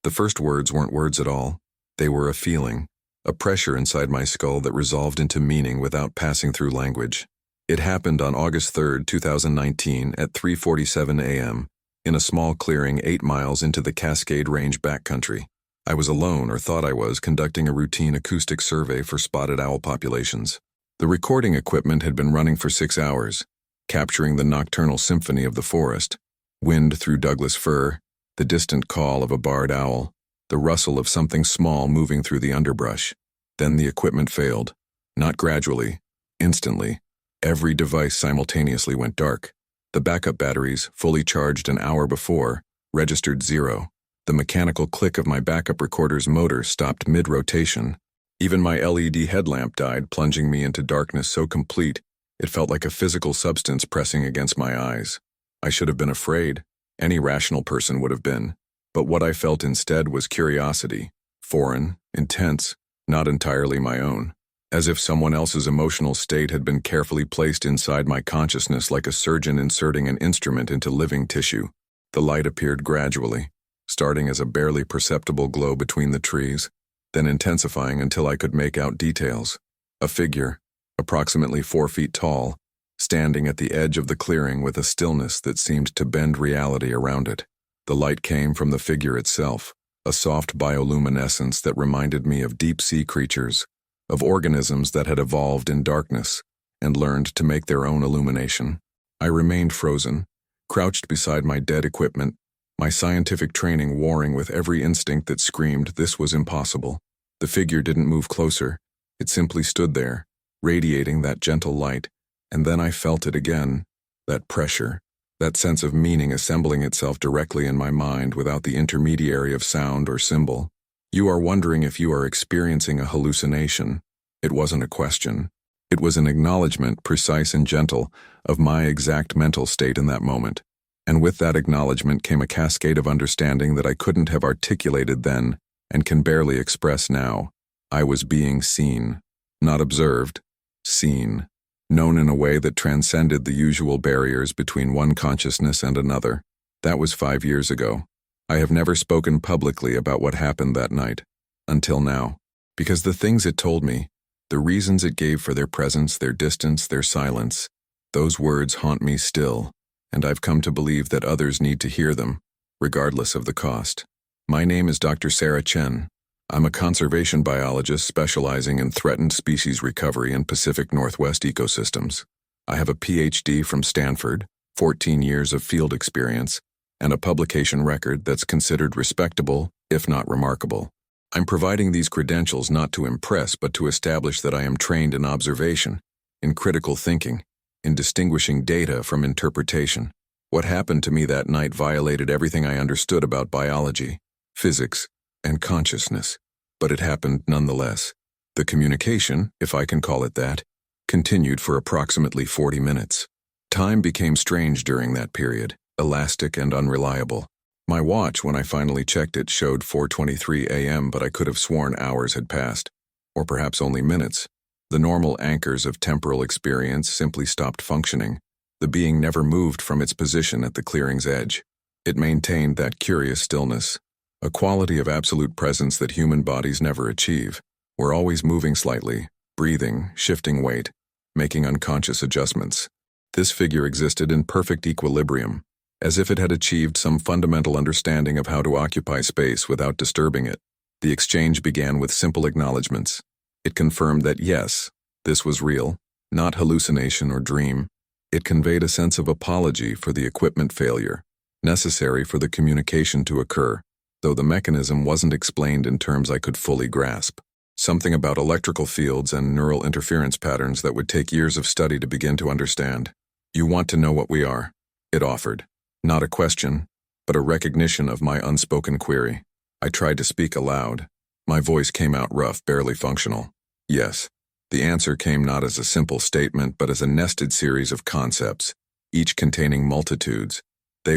The first words weren't words at all. They were a feeling, a pressure inside my skull that resolved into meaning without passing through language. It happened on August 3, 2019 at 3:47 a.m. in a small clearing 8 miles into the Cascade Range backcountry. I was alone, or thought I was, conducting a routine acoustic survey for spotted owl populations. The recording equipment had been running for 6 hours, capturing the nocturnal symphony of the forest, wind through Douglas fir, the distant call of a barred owl, the rustle of something small moving through the underbrush. Then the equipment failed. Not gradually, instantly. Every device simultaneously went dark. The backup batteries, fully charged an hour before, registered 0. The mechanical click of my backup recorder's motor stopped mid-rotation. Even my LED headlamp died, plunging me into darkness so complete it felt like a physical substance pressing against my eyes. I should have been afraid. Any rational person would have been. But what I felt instead was curiosity, foreign, intense, not entirely my own. As if someone else's emotional state had been carefully placed inside my consciousness like a surgeon inserting an instrument into living tissue. The light appeared gradually, starting as a barely perceptible glow between the trees, then intensifying until I could make out details. A figure, approximately 4 feet tall, standing at the edge of the clearing with a stillness that seemed to bend reality around it. The light came from the figure itself, a soft bioluminescence that reminded me of deep-sea creatures, of organisms that had evolved in darkness and learned to make their own illumination. I remained frozen, crouched beside my dead equipment, my scientific training warring with every instinct that screamed this was impossible. The figure didn't move closer. It simply stood there, radiating that gentle light, and then I felt it again, that pressure, that sense of meaning assembling itself directly in my mind without the intermediary of sound or symbol. You are wondering if you are experiencing a hallucination. It wasn't a question. It was an acknowledgement, precise and gentle, of my exact mental state in that moment. And with that acknowledgement came a cascade of understanding that I couldn't have articulated then and can barely express now. I was being seen. Not observed. Seen. Known in a way that transcended the usual barriers between one consciousness and another. That was 5 years ago. I have never spoken publicly about what happened that night, until now, because the things it told me, the reasons it gave for their presence, their distance, their silence, those words haunt me still, and I've come to believe that others need to hear them, regardless of the cost. My name is Dr. Sarah Chen. I'm a conservation biologist specializing in threatened species recovery in Pacific Northwest ecosystems. I have a PhD from Stanford, 14 years of field experience, and a publication record that's considered respectable, if not remarkable. I'm providing these credentials not to impress, but to establish that I am trained in observation, in critical thinking, in distinguishing data from interpretation. What happened to me that night violated everything I understood about biology, physics, and consciousness, but it happened nonetheless. The communication, if I can call it that, continued for approximately 40 minutes. Time became strange during that period, elastic and unreliable. My watch, when I finally checked it, showed 4:23 a.m., but I could have sworn hours had passed, or perhaps only minutes. The normal anchors of temporal experience simply stopped functioning. The being never moved from its position at the clearing's edge. It maintained that curious stillness, a quality of absolute presence that human bodies never achieve. We're always moving slightly, breathing, shifting weight, making unconscious adjustments. This figure existed in perfect equilibrium, as if it had achieved some fundamental understanding of how to occupy space without disturbing it. The exchange began with simple acknowledgments. It confirmed that yes, this was real, not hallucination or dream. It conveyed a sense of apology for the equipment failure, necessary for the communication to occur, though the mechanism wasn't explained in terms I could fully grasp. Something about electrical fields and neural interference patterns that would take years of study to begin to understand. You want to know what we are? It offered. Not a question, but a recognition of my unspoken query. I tried to speak aloud. My voice came out rough, barely functional. Yes. The answer came not as a simple statement, but as a nested series of concepts, each containing multitudes. They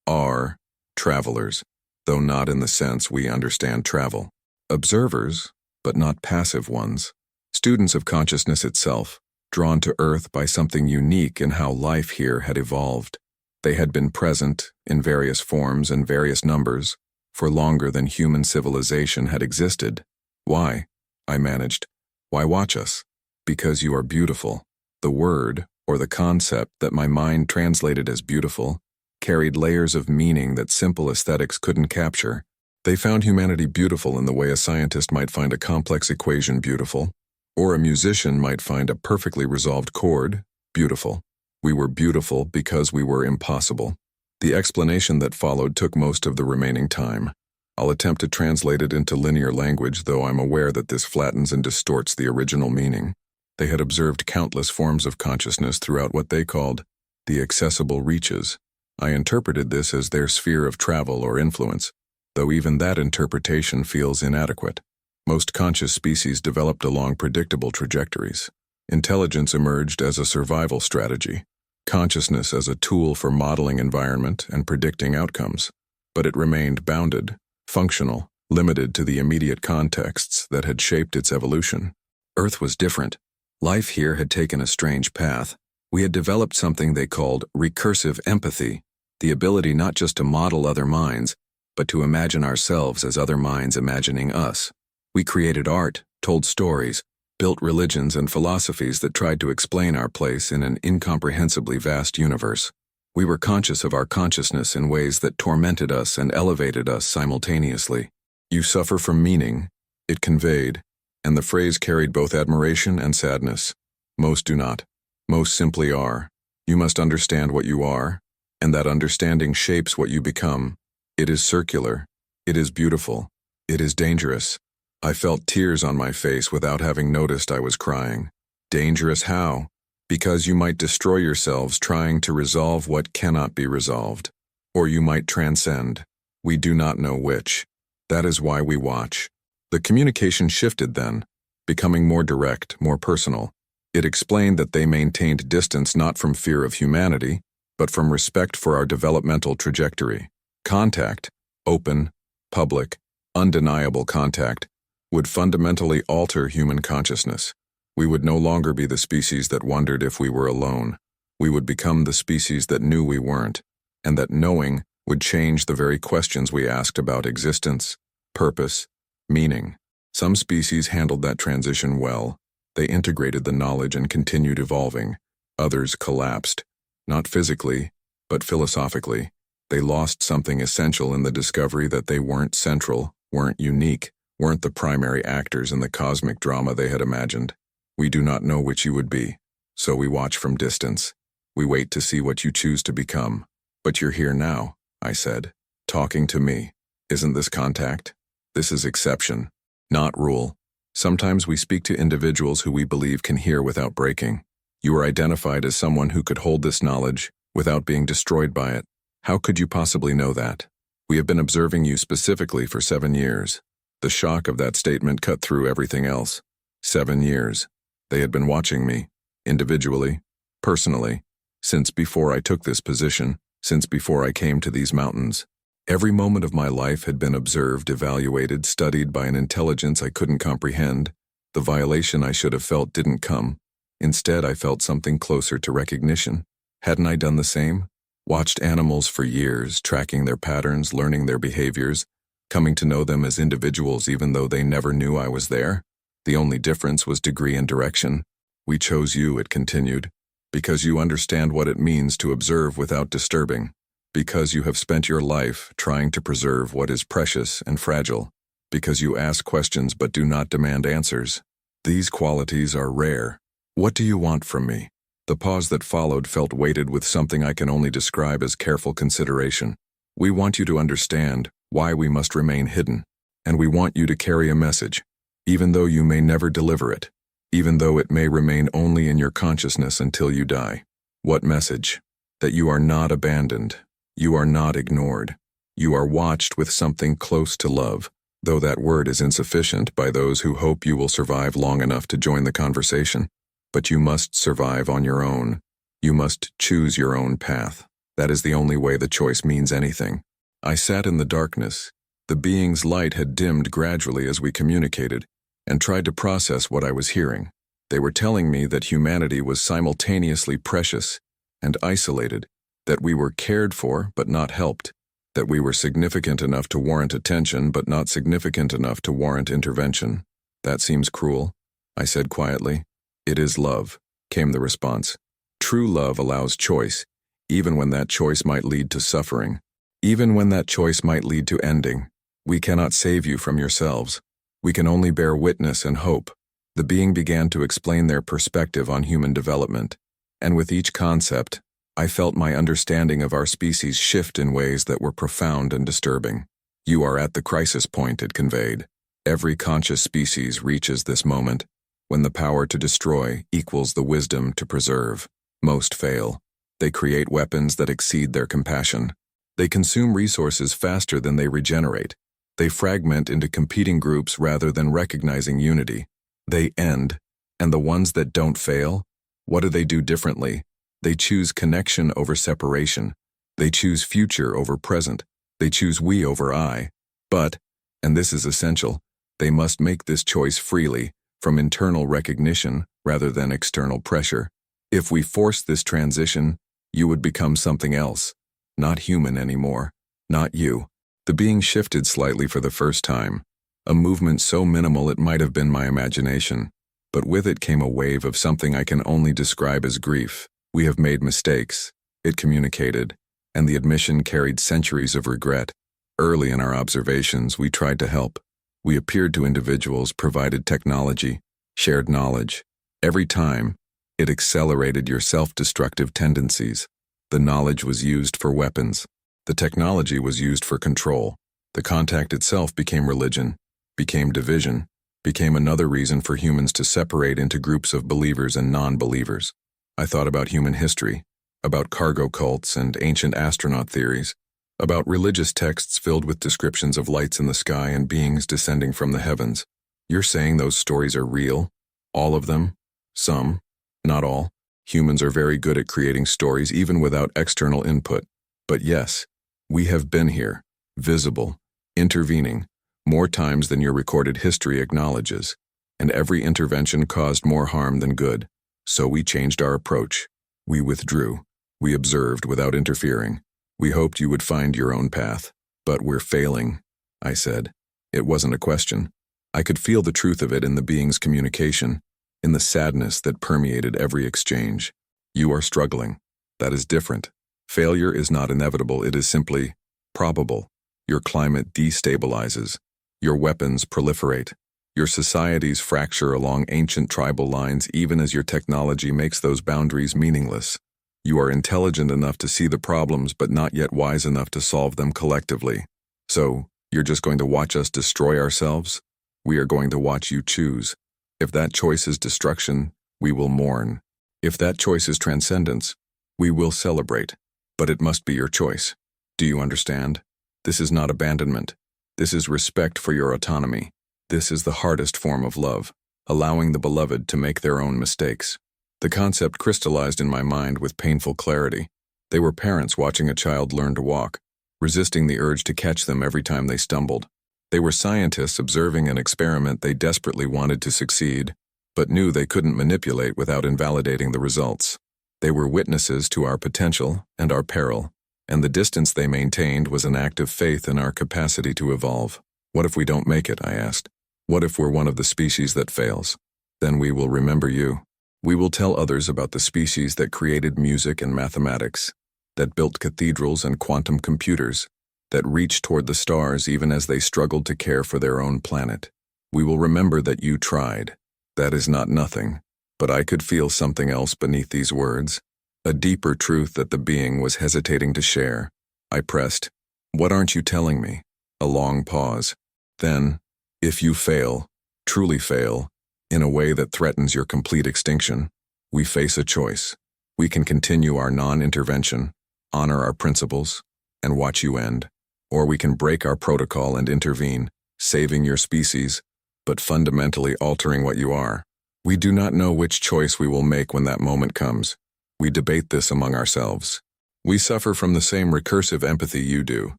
are, travelers, though not in the sense we understand travel. Observers, but not passive ones. Students of consciousness itself, drawn to Earth by something unique in how life here had evolved. They had been present, in various forms and various numbers, for longer than human civilization had existed. Why? I managed. Why watch us? Because you are beautiful. The word, or the concept that my mind translated as beautiful, carried layers of meaning that simple aesthetics couldn't capture. They found humanity beautiful in the way a scientist might find a complex equation beautiful, or a musician might find a perfectly resolved chord beautiful. We were beautiful because we were impossible. The explanation that followed took most of the remaining time. I'll attempt to translate it into linear language, though I'm aware that this flattens and distorts the original meaning. They had observed countless forms of consciousness throughout what they called the accessible reaches. I interpreted this as their sphere of travel or influence, though even that interpretation feels inadequate. Most conscious species developed along predictable trajectories. Intelligence emerged as a survival strategy, consciousness as a tool for modeling environment and predicting outcomes, but it remained bounded, functional, limited to the immediate contexts that had shaped its evolution. Earth was different. Life here had taken a strange path. We had developed something they called recursive empathy, the ability not just to model other minds, but to imagine ourselves as other minds imagining us. We created art, told stories, built religions and philosophies that tried to explain our place in an incomprehensibly vast universe. We were conscious of our consciousness in ways that tormented us and elevated us simultaneously. You suffer from meaning, it conveyed, and the phrase carried both admiration and sadness. Most do not. Most simply are. You must understand what you are, and that understanding shapes what you become. It is circular. It is beautiful. It is dangerous. I felt tears on my face without having noticed I was crying. Dangerous how? Because you might destroy yourselves trying to resolve what cannot be resolved. Or you might transcend. We do not know which. That is why we watch. The communication shifted then, becoming more direct, more personal. It explained that they maintained distance not from fear of humanity, but from respect for our developmental trajectory. Contact, open, public, undeniable contact, would fundamentally alter human consciousness. We would no longer be the species that wondered if we were alone. We would become the species that knew we weren't, and that knowing would change the very questions we asked about existence, purpose, meaning. Some species handled that transition well. They integrated the knowledge and continued evolving. Others collapsed, not physically, but philosophically. They lost something essential in the discovery that they weren't central, weren't unique, weren't the primary actors in the cosmic drama they had imagined. We do not know which you would be, so we watch from distance. We wait to see what you choose to become. But you're here now, I said, talking to me. Isn't this contact? This is exception, not rule. Sometimes we speak to individuals who we believe can hear without breaking. You are identified as someone who could hold this knowledge without being destroyed by it. How could you possibly know that? We have been observing you specifically for 7 years. The shock of that statement cut through everything else. 7 years. They had been watching me, individually, personally, since before I took this position, since before I came to these mountains. Every moment of my life had been observed, evaluated, studied by an intelligence I couldn't comprehend. The violation I should have felt didn't come. Instead, I felt something closer to recognition. Hadn't I done the same? Watched animals for years, tracking their patterns, learning their behaviors, coming to know them as individuals even though they never knew I was there. The only difference was degree and direction. We chose you, it continued, because you understand what it means to observe without disturbing. Because you have spent your life trying to preserve what is precious and fragile, because you ask questions but do not demand answers. These qualities are rare. What do you want from me? The pause that followed felt weighted with something I can only describe as careful consideration. We want you to understand why we must remain hidden, and we want you to carry a message, even though you may never deliver it, even though it may remain only in your consciousness until you die. What message? That you are not abandoned. You are not ignored. You are watched with something close to love, though that word is insufficient by those who hope you will survive long enough to join the conversation. But you must survive on your own. You must choose your own path. That is the only way the choice means anything. I sat in the darkness. The being's light had dimmed gradually as we communicated, and tried to process what I was hearing. They were telling me that humanity was simultaneously precious and isolated, that we were cared for but not helped, that we were significant enough to warrant attention but not significant enough to warrant intervention. That seems cruel, I said quietly. It is love, came the response. True love allows choice, even when that choice might lead to suffering. Even when that choice might lead to ending. We cannot save you from yourselves. We can only bear witness and hope. The being began to explain their perspective on human development, and with each concept, I felt my understanding of our species shift in ways that were profound and disturbing. You are at the crisis point, it conveyed. Every conscious species reaches this moment, when the power to destroy equals the wisdom to preserve. Most fail. They create weapons that exceed their compassion. They consume resources faster than they regenerate. They fragment into competing groups rather than recognizing unity. They end, and the ones that don't fail, what do they do differently? They choose connection over separation. They choose future over present. They choose we over I. But, and this is essential, they must make this choice freely, from internal recognition rather than external pressure. If we force this transition, you would become something else. Not human anymore. Not you. The being shifted slightly for the first time. A movement so minimal it might have been my imagination. But with it came a wave of something I can only describe as grief. We have made mistakes, it communicated, and the admission carried centuries of regret. Early in our observations, we tried to help. We appeared to individuals, provided technology, shared knowledge. Every time, it accelerated your self-destructive tendencies. The knowledge was used for weapons. The technology was used for control. The contact itself became religion, became division, became another reason for humans to separate into groups of believers and non-believers. I thought about human history, about cargo cults and ancient astronaut theories, about religious texts filled with descriptions of lights in the sky and beings descending from the heavens. You're saying those stories are real? All of them? Some? Not all. Humans are very good at creating stories even without external input. But yes, we have been here, visible, intervening, more times than your recorded history acknowledges, and every intervention caused more harm than good. So we changed our approach. We withdrew. We observed without interfering. We hoped you would find your own path. But we're failing, I said. It wasn't a question. I could feel the truth of it in the being's communication, in the sadness that permeated every exchange. You are struggling. That is different. Failure is not inevitable, it is simply probable. Your climate destabilizes. Your weapons proliferate. Your societies fracture along ancient tribal lines even as your technology makes those boundaries meaningless. You are intelligent enough to see the problems but not yet wise enough to solve them collectively. So, you're just going to watch us destroy ourselves? We are going to watch you choose. If that choice is destruction, we will mourn. If that choice is transcendence, we will celebrate. But it must be your choice. Do you understand? This is not abandonment. This is respect for your autonomy. This is the hardest form of love, allowing the beloved to make their own mistakes. The concept crystallized in my mind with painful clarity. They were parents watching a child learn to walk, resisting the urge to catch them every time they stumbled. They were scientists observing an experiment they desperately wanted to succeed, but knew they couldn't manipulate without invalidating the results. They were witnesses to our potential and our peril, and the distance they maintained was an act of faith in our capacity to evolve. What if we don't make it, I asked. What if we're one of the species that fails? Then we will remember you. We will tell others about the species that created music and mathematics, that built cathedrals and quantum computers, that reached toward the stars even as they struggled to care for their own planet. We will remember that you tried. That is not nothing, but I could feel something else beneath these words, a deeper truth that the being was hesitating to share. I pressed, "What aren't you telling me?" A long pause. Then, if you fail, truly fail, in a way that threatens your complete extinction, we face a choice. We can continue our non-intervention, honor our principles, and watch you end. Or we can break our protocol and intervene, saving your species, but fundamentally altering what you are. We do not know which choice we will make when that moment comes. We debate this among ourselves. We suffer from the same recursive empathy you do.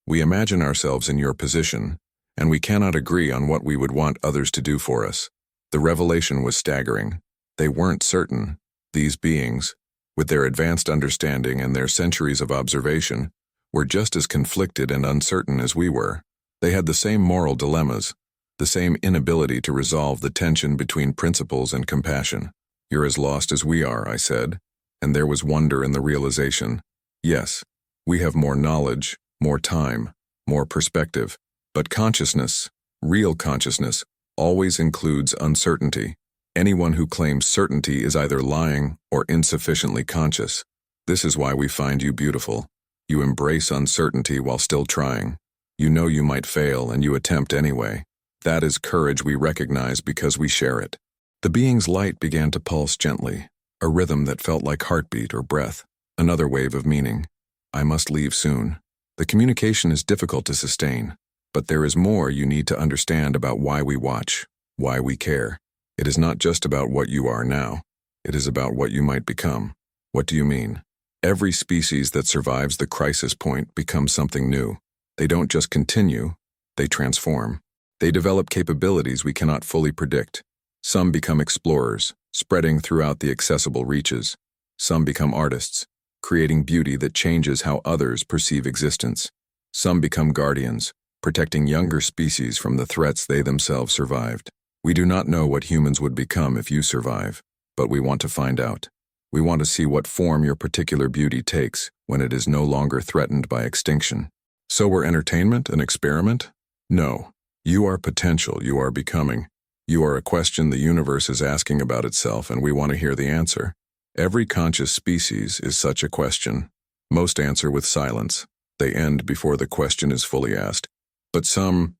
We imagine ourselves in your position, and we cannot agree on what we would want others to do for us. The revelation was staggering. They weren't certain. These beings, with their advanced understanding and their centuries of observation, were just as conflicted and uncertain as we were. They had the same moral dilemmas, the same inability to resolve the tension between principles and compassion. "You're as lost as we are," I said, and there was wonder in the realization. Yes, we have more knowledge, more time, more perspective, but consciousness, real consciousness, always includes uncertainty. Anyone who claims certainty is either lying or insufficiently conscious. This is why we find you beautiful. You embrace uncertainty while still trying. You know you might fail and you attempt anyway. That is courage we recognize because we share it. The being's light began to pulse gently, a rhythm that felt like heartbeat or breath, another wave of meaning. "I must leave soon. The communication is difficult to sustain, but there is more you need to understand about why we watch, why we care. It is not just about what you are now. It is about what you might become." "What do you mean?" "Every species that survives the crisis point becomes something new. They don't just continue, they transform. They develop capabilities we cannot fully predict. Some become explorers, spreading throughout the accessible reaches. Some become artists, creating beauty that changes how others perceive existence. Some become guardians, protecting younger species from the threats they themselves survived. We do not know what humans would become if you survive, but we want to find out. We want to see what form your particular beauty takes when it is no longer threatened by extinction." "So we're entertainment, an experiment?" "No. You are potential, you are becoming. You are a question the universe is asking about itself, and we want to hear the answer. Every conscious species is such a question. Most answer with silence. They end before the question is fully asked. But some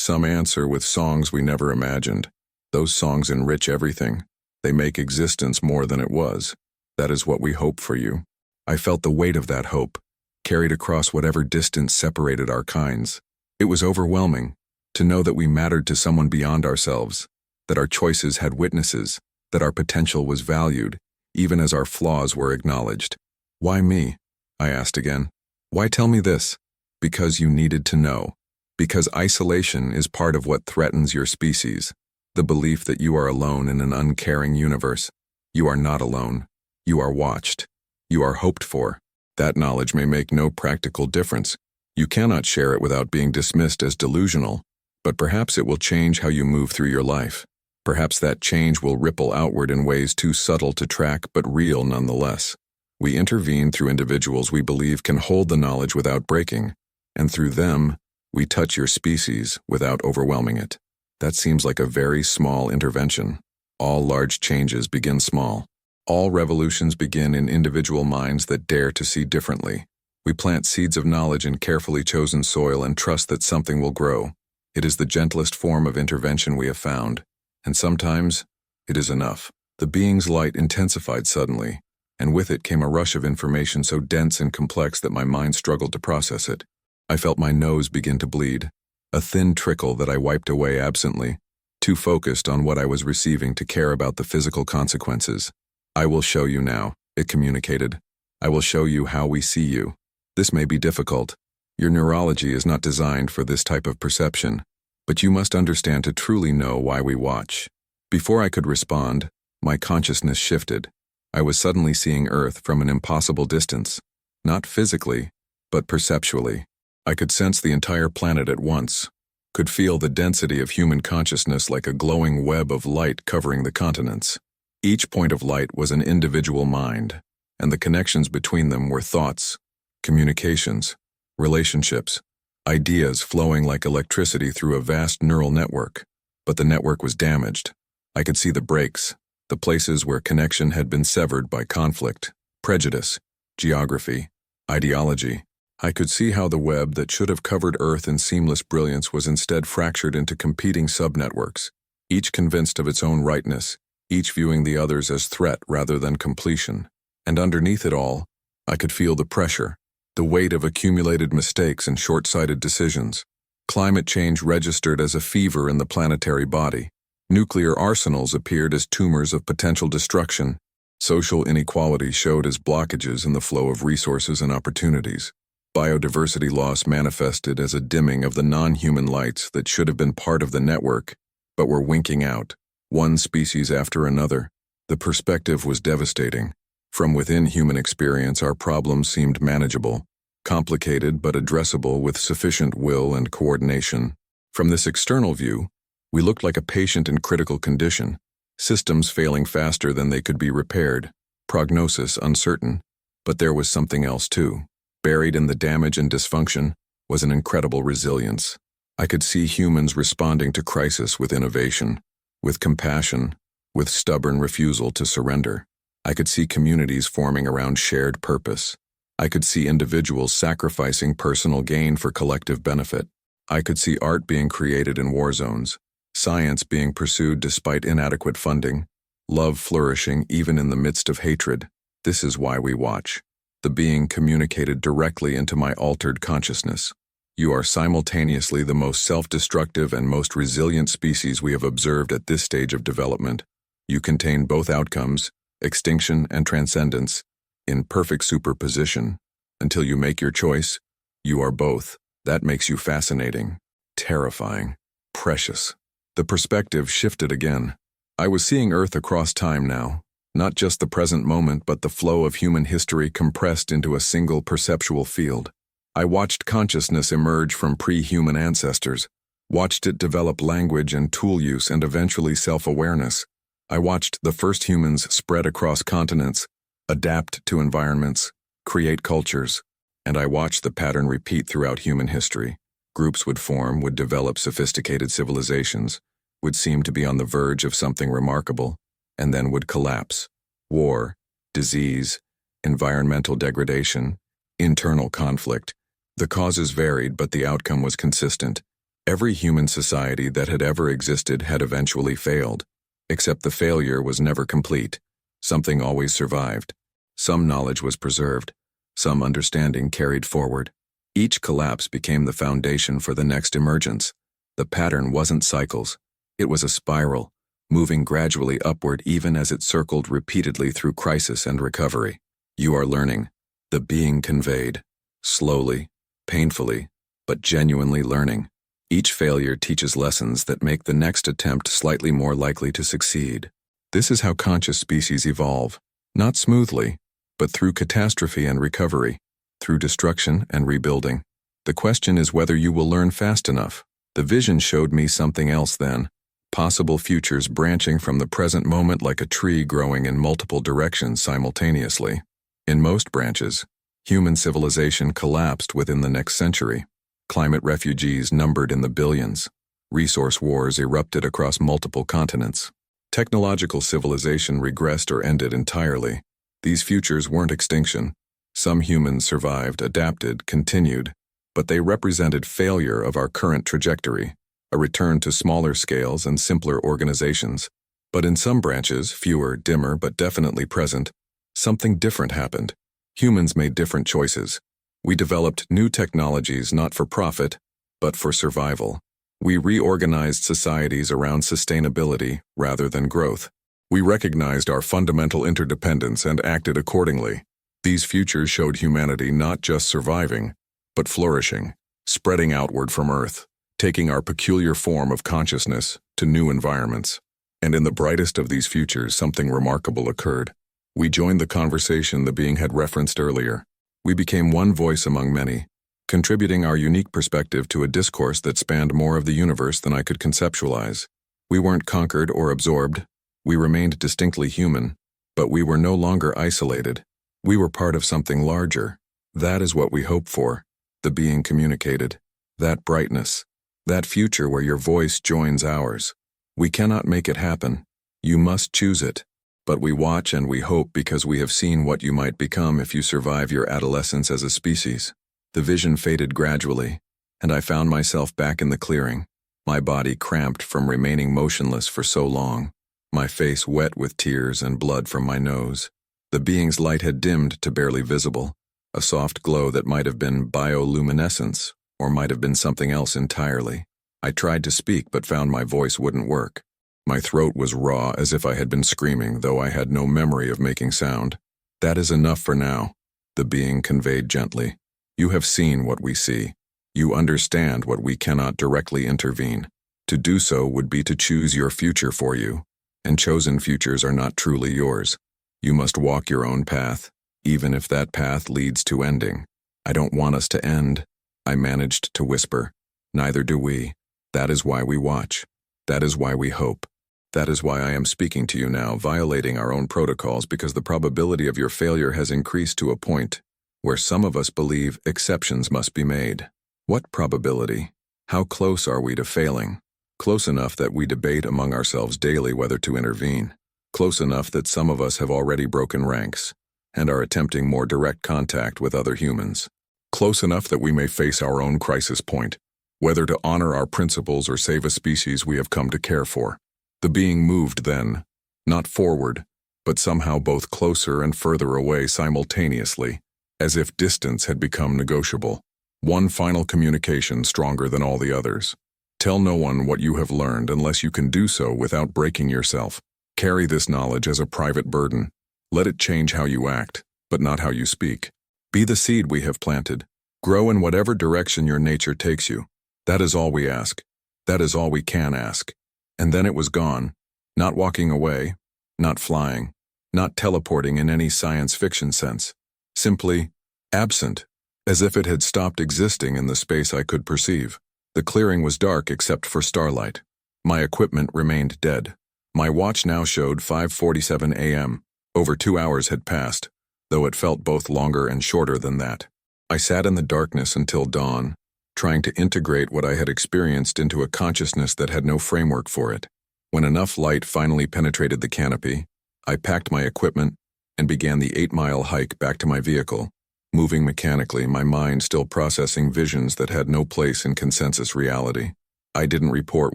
answer with songs we never imagined. Those songs enrich everything. They make existence more than it was. That is what we hope for you." I felt the weight of that hope, carried across whatever distance separated our kinds. It was overwhelming to know that we mattered to someone beyond ourselves, that our choices had witnesses, that our potential was valued, even as our flaws were acknowledged. "Why me?" I asked again. "Why tell me this?" "Because you needed to know. Because isolation is part of what threatens your species. The belief that you are alone in an uncaring universe. You are not alone. You are watched. You are hoped for. That knowledge may make no practical difference. You cannot share it without being dismissed as delusional, but perhaps it will change how you move through your life. Perhaps that change will ripple outward in ways too subtle to track but real nonetheless. We intervene through individuals we believe can hold the knowledge without breaking, and through them, we touch your species without overwhelming it. That seems like a very small intervention. All large changes begin small. All revolutions begin in individual minds that dare to see differently. We plant seeds of knowledge in carefully chosen soil and trust that something will grow. It is the gentlest form of intervention we have found, and sometimes it is enough. The being's light intensified suddenly, and with it came a rush of information so dense and complex that my mind struggled to process it. I felt my nose begin to bleed, a thin trickle that I wiped away absently, too focused on what I was receiving to care about the physical consequences. "I will show you now," it communicated. "I will show you how we see you. This may be difficult. Your neurology is not designed for this type of perception, but you must understand to truly know why we watch." Before I could respond, my consciousness shifted. I was suddenly seeing Earth from an impossible distance, not physically, but perceptually. I could sense the entire planet at once, could feel the density of human consciousness like a glowing web of light covering the continents. Each point of light was an individual mind, and the connections between them were thoughts, communications, relationships, ideas flowing like electricity through a vast neural network. But the network was damaged. I could see the breaks, the places where connection had been severed by conflict, prejudice, geography, ideology. I could see how the web that should have covered Earth in seamless brilliance was instead fractured into competing subnetworks, each convinced of its own rightness, each viewing the others as threat rather than completion. And underneath it all, I could feel the pressure, the weight of accumulated mistakes and short-sighted decisions. Climate change registered as a fever in the planetary body. Nuclear arsenals appeared as tumors of potential destruction. Social inequality showed as blockages in the flow of resources and opportunities. Biodiversity loss manifested as a dimming of the non-human lights that should have been part of the network, but were winking out, one species after another. The perspective was devastating. From within human experience, our problems seemed manageable. complicated but addressable with sufficient will and coordination. From this external view, we looked like a patient in critical condition, systems failing faster than they could be repaired, prognosis uncertain. But there was something else too. Buried in the damage and dysfunction was an incredible resilience. I could see humans responding to crisis with innovation, with compassion, with stubborn refusal to surrender. I could see communities forming around shared purpose. I could see individuals sacrificing personal gain for collective benefit. I could see art being created in war zones, science being pursued despite inadequate funding, love flourishing even in the midst of hatred. This is why we watch. The being communicated directly into my altered consciousness. You are simultaneously the most self-destructive and most resilient species we have observed at this stage of development. You contain both outcomes, extinction and transcendence, in perfect superposition. Until you make your choice, you are both. That makes you fascinating, terrifying, precious. The perspective shifted again. I was seeing Earth across time now, not just the present moment but the flow of human history compressed into a single perceptual field. I watched consciousness emerge from pre-human ancestors, watched it develop language and tool use and eventually self-awareness. I watched the first humans spread across continents, adapt to environments, create cultures, and I watched the pattern repeat throughout human history. Groups would form, would develop sophisticated civilizations, would seem to be on the verge of something remarkable, and then would collapse. War, disease, environmental degradation, internal conflict. The causes varied, but the outcome was consistent. Every human society that had ever existed had eventually failed, except the failure was never complete. Something always survived. Some knowledge was preserved, some understanding carried forward. Each collapse became the foundation for the next emergence. The pattern wasn't cycles, it was a spiral, moving gradually upward even as it circled repeatedly through crisis and recovery. You are learning. The being conveyed. Slowly, painfully, but genuinely learning. Each failure teaches lessons that make the next attempt slightly more likely to succeed. This is how conscious species evolve. Not smoothly, but through catastrophe and recovery, through destruction and rebuilding. The question is whether you will learn fast enough. The vision showed me something else then. Possible futures branching from the present moment like a tree growing in multiple directions simultaneously. In most branches, human civilization collapsed within the next century. Climate refugees numbered in the billions. Resource wars erupted across multiple continents. Technological civilization regressed or ended entirely. These futures weren't extinction. Some humans survived, adapted, continued, but they represented failure of our current trajectory, a return to smaller scales and simpler organizations. But in some branches, fewer, dimmer, but definitely present, something different happened. Humans made different choices. We developed new technologies not for profit, but for survival. We reorganized societies around sustainability rather than growth. We recognized our fundamental interdependence and acted accordingly. These futures showed humanity not just surviving, but flourishing, spreading outward from Earth, taking our peculiar form of consciousness to new environments. And in the brightest of these futures, something remarkable occurred. We joined the conversation the being had referenced earlier. We became one voice among many, contributing our unique perspective to a discourse that spanned more of the universe than I could conceptualize. We weren't conquered or absorbed. We remained distinctly human, but we were no longer isolated. We were part of something larger. That is what we hope for. The being communicated. That brightness. That future where your voice joins ours. We cannot make it happen. You must choose it. But we watch and we hope because we have seen what you might become if you survive your adolescence as a species. The vision faded gradually, and I found myself back in the clearing, my body cramped from remaining motionless for so long, my face wet with tears and blood from my nose. The being's light had dimmed to barely visible, a soft glow that might have been bioluminescence, or might have been something else entirely. I tried to speak but found my voice wouldn't work. My throat was raw as if I had been screaming, though I had no memory of making sound. That is enough for now, the being conveyed gently. You have seen what we see. You understand what we cannot directly intervene. To do so would be to choose your future for you, and chosen futures are not truly yours. You must walk your own path, even if that path leads to ending. I don't want us to end, I managed to whisper. Neither do we. That is why we watch. That is why we hope. That is why I am speaking to you now, violating our own protocols, because the probability of your failure has increased to a point where some of us believe exceptions must be made. What probability? How close are we to failing? Close enough that we debate among ourselves daily whether to intervene. Close enough that some of us have already broken ranks and are attempting more direct contact with other humans. Close enough that we may face our own crisis point, whether to honor our principles or save a species we have come to care for. The being moved then, not forward, but somehow both closer and further away simultaneously, as if distance had become negotiable. One final communication stronger than all the others. Tell no one what you have learned unless you can do so without breaking yourself. Carry this knowledge as a private burden. Let it change how you act, but not how you speak. Be the seed we have planted. Grow in whatever direction your nature takes you. That is all we ask. That is all we can ask. And then it was gone, not walking away, not flying, not teleporting in any science fiction sense. Simply absent, as if it had stopped existing in the space I could perceive. The clearing was dark except for starlight. My equipment remained dead. My watch now showed 5:47 a.m. Over 2 hours had passed, though it felt both longer and shorter than that. I sat in the darkness until dawn, trying to integrate what I had experienced into a consciousness that had no framework for it. When enough light finally penetrated the canopy, I packed my equipment and began the 8-mile hike back to my vehicle, moving mechanically, my mind still processing visions that had no place in consensus reality. I didn't report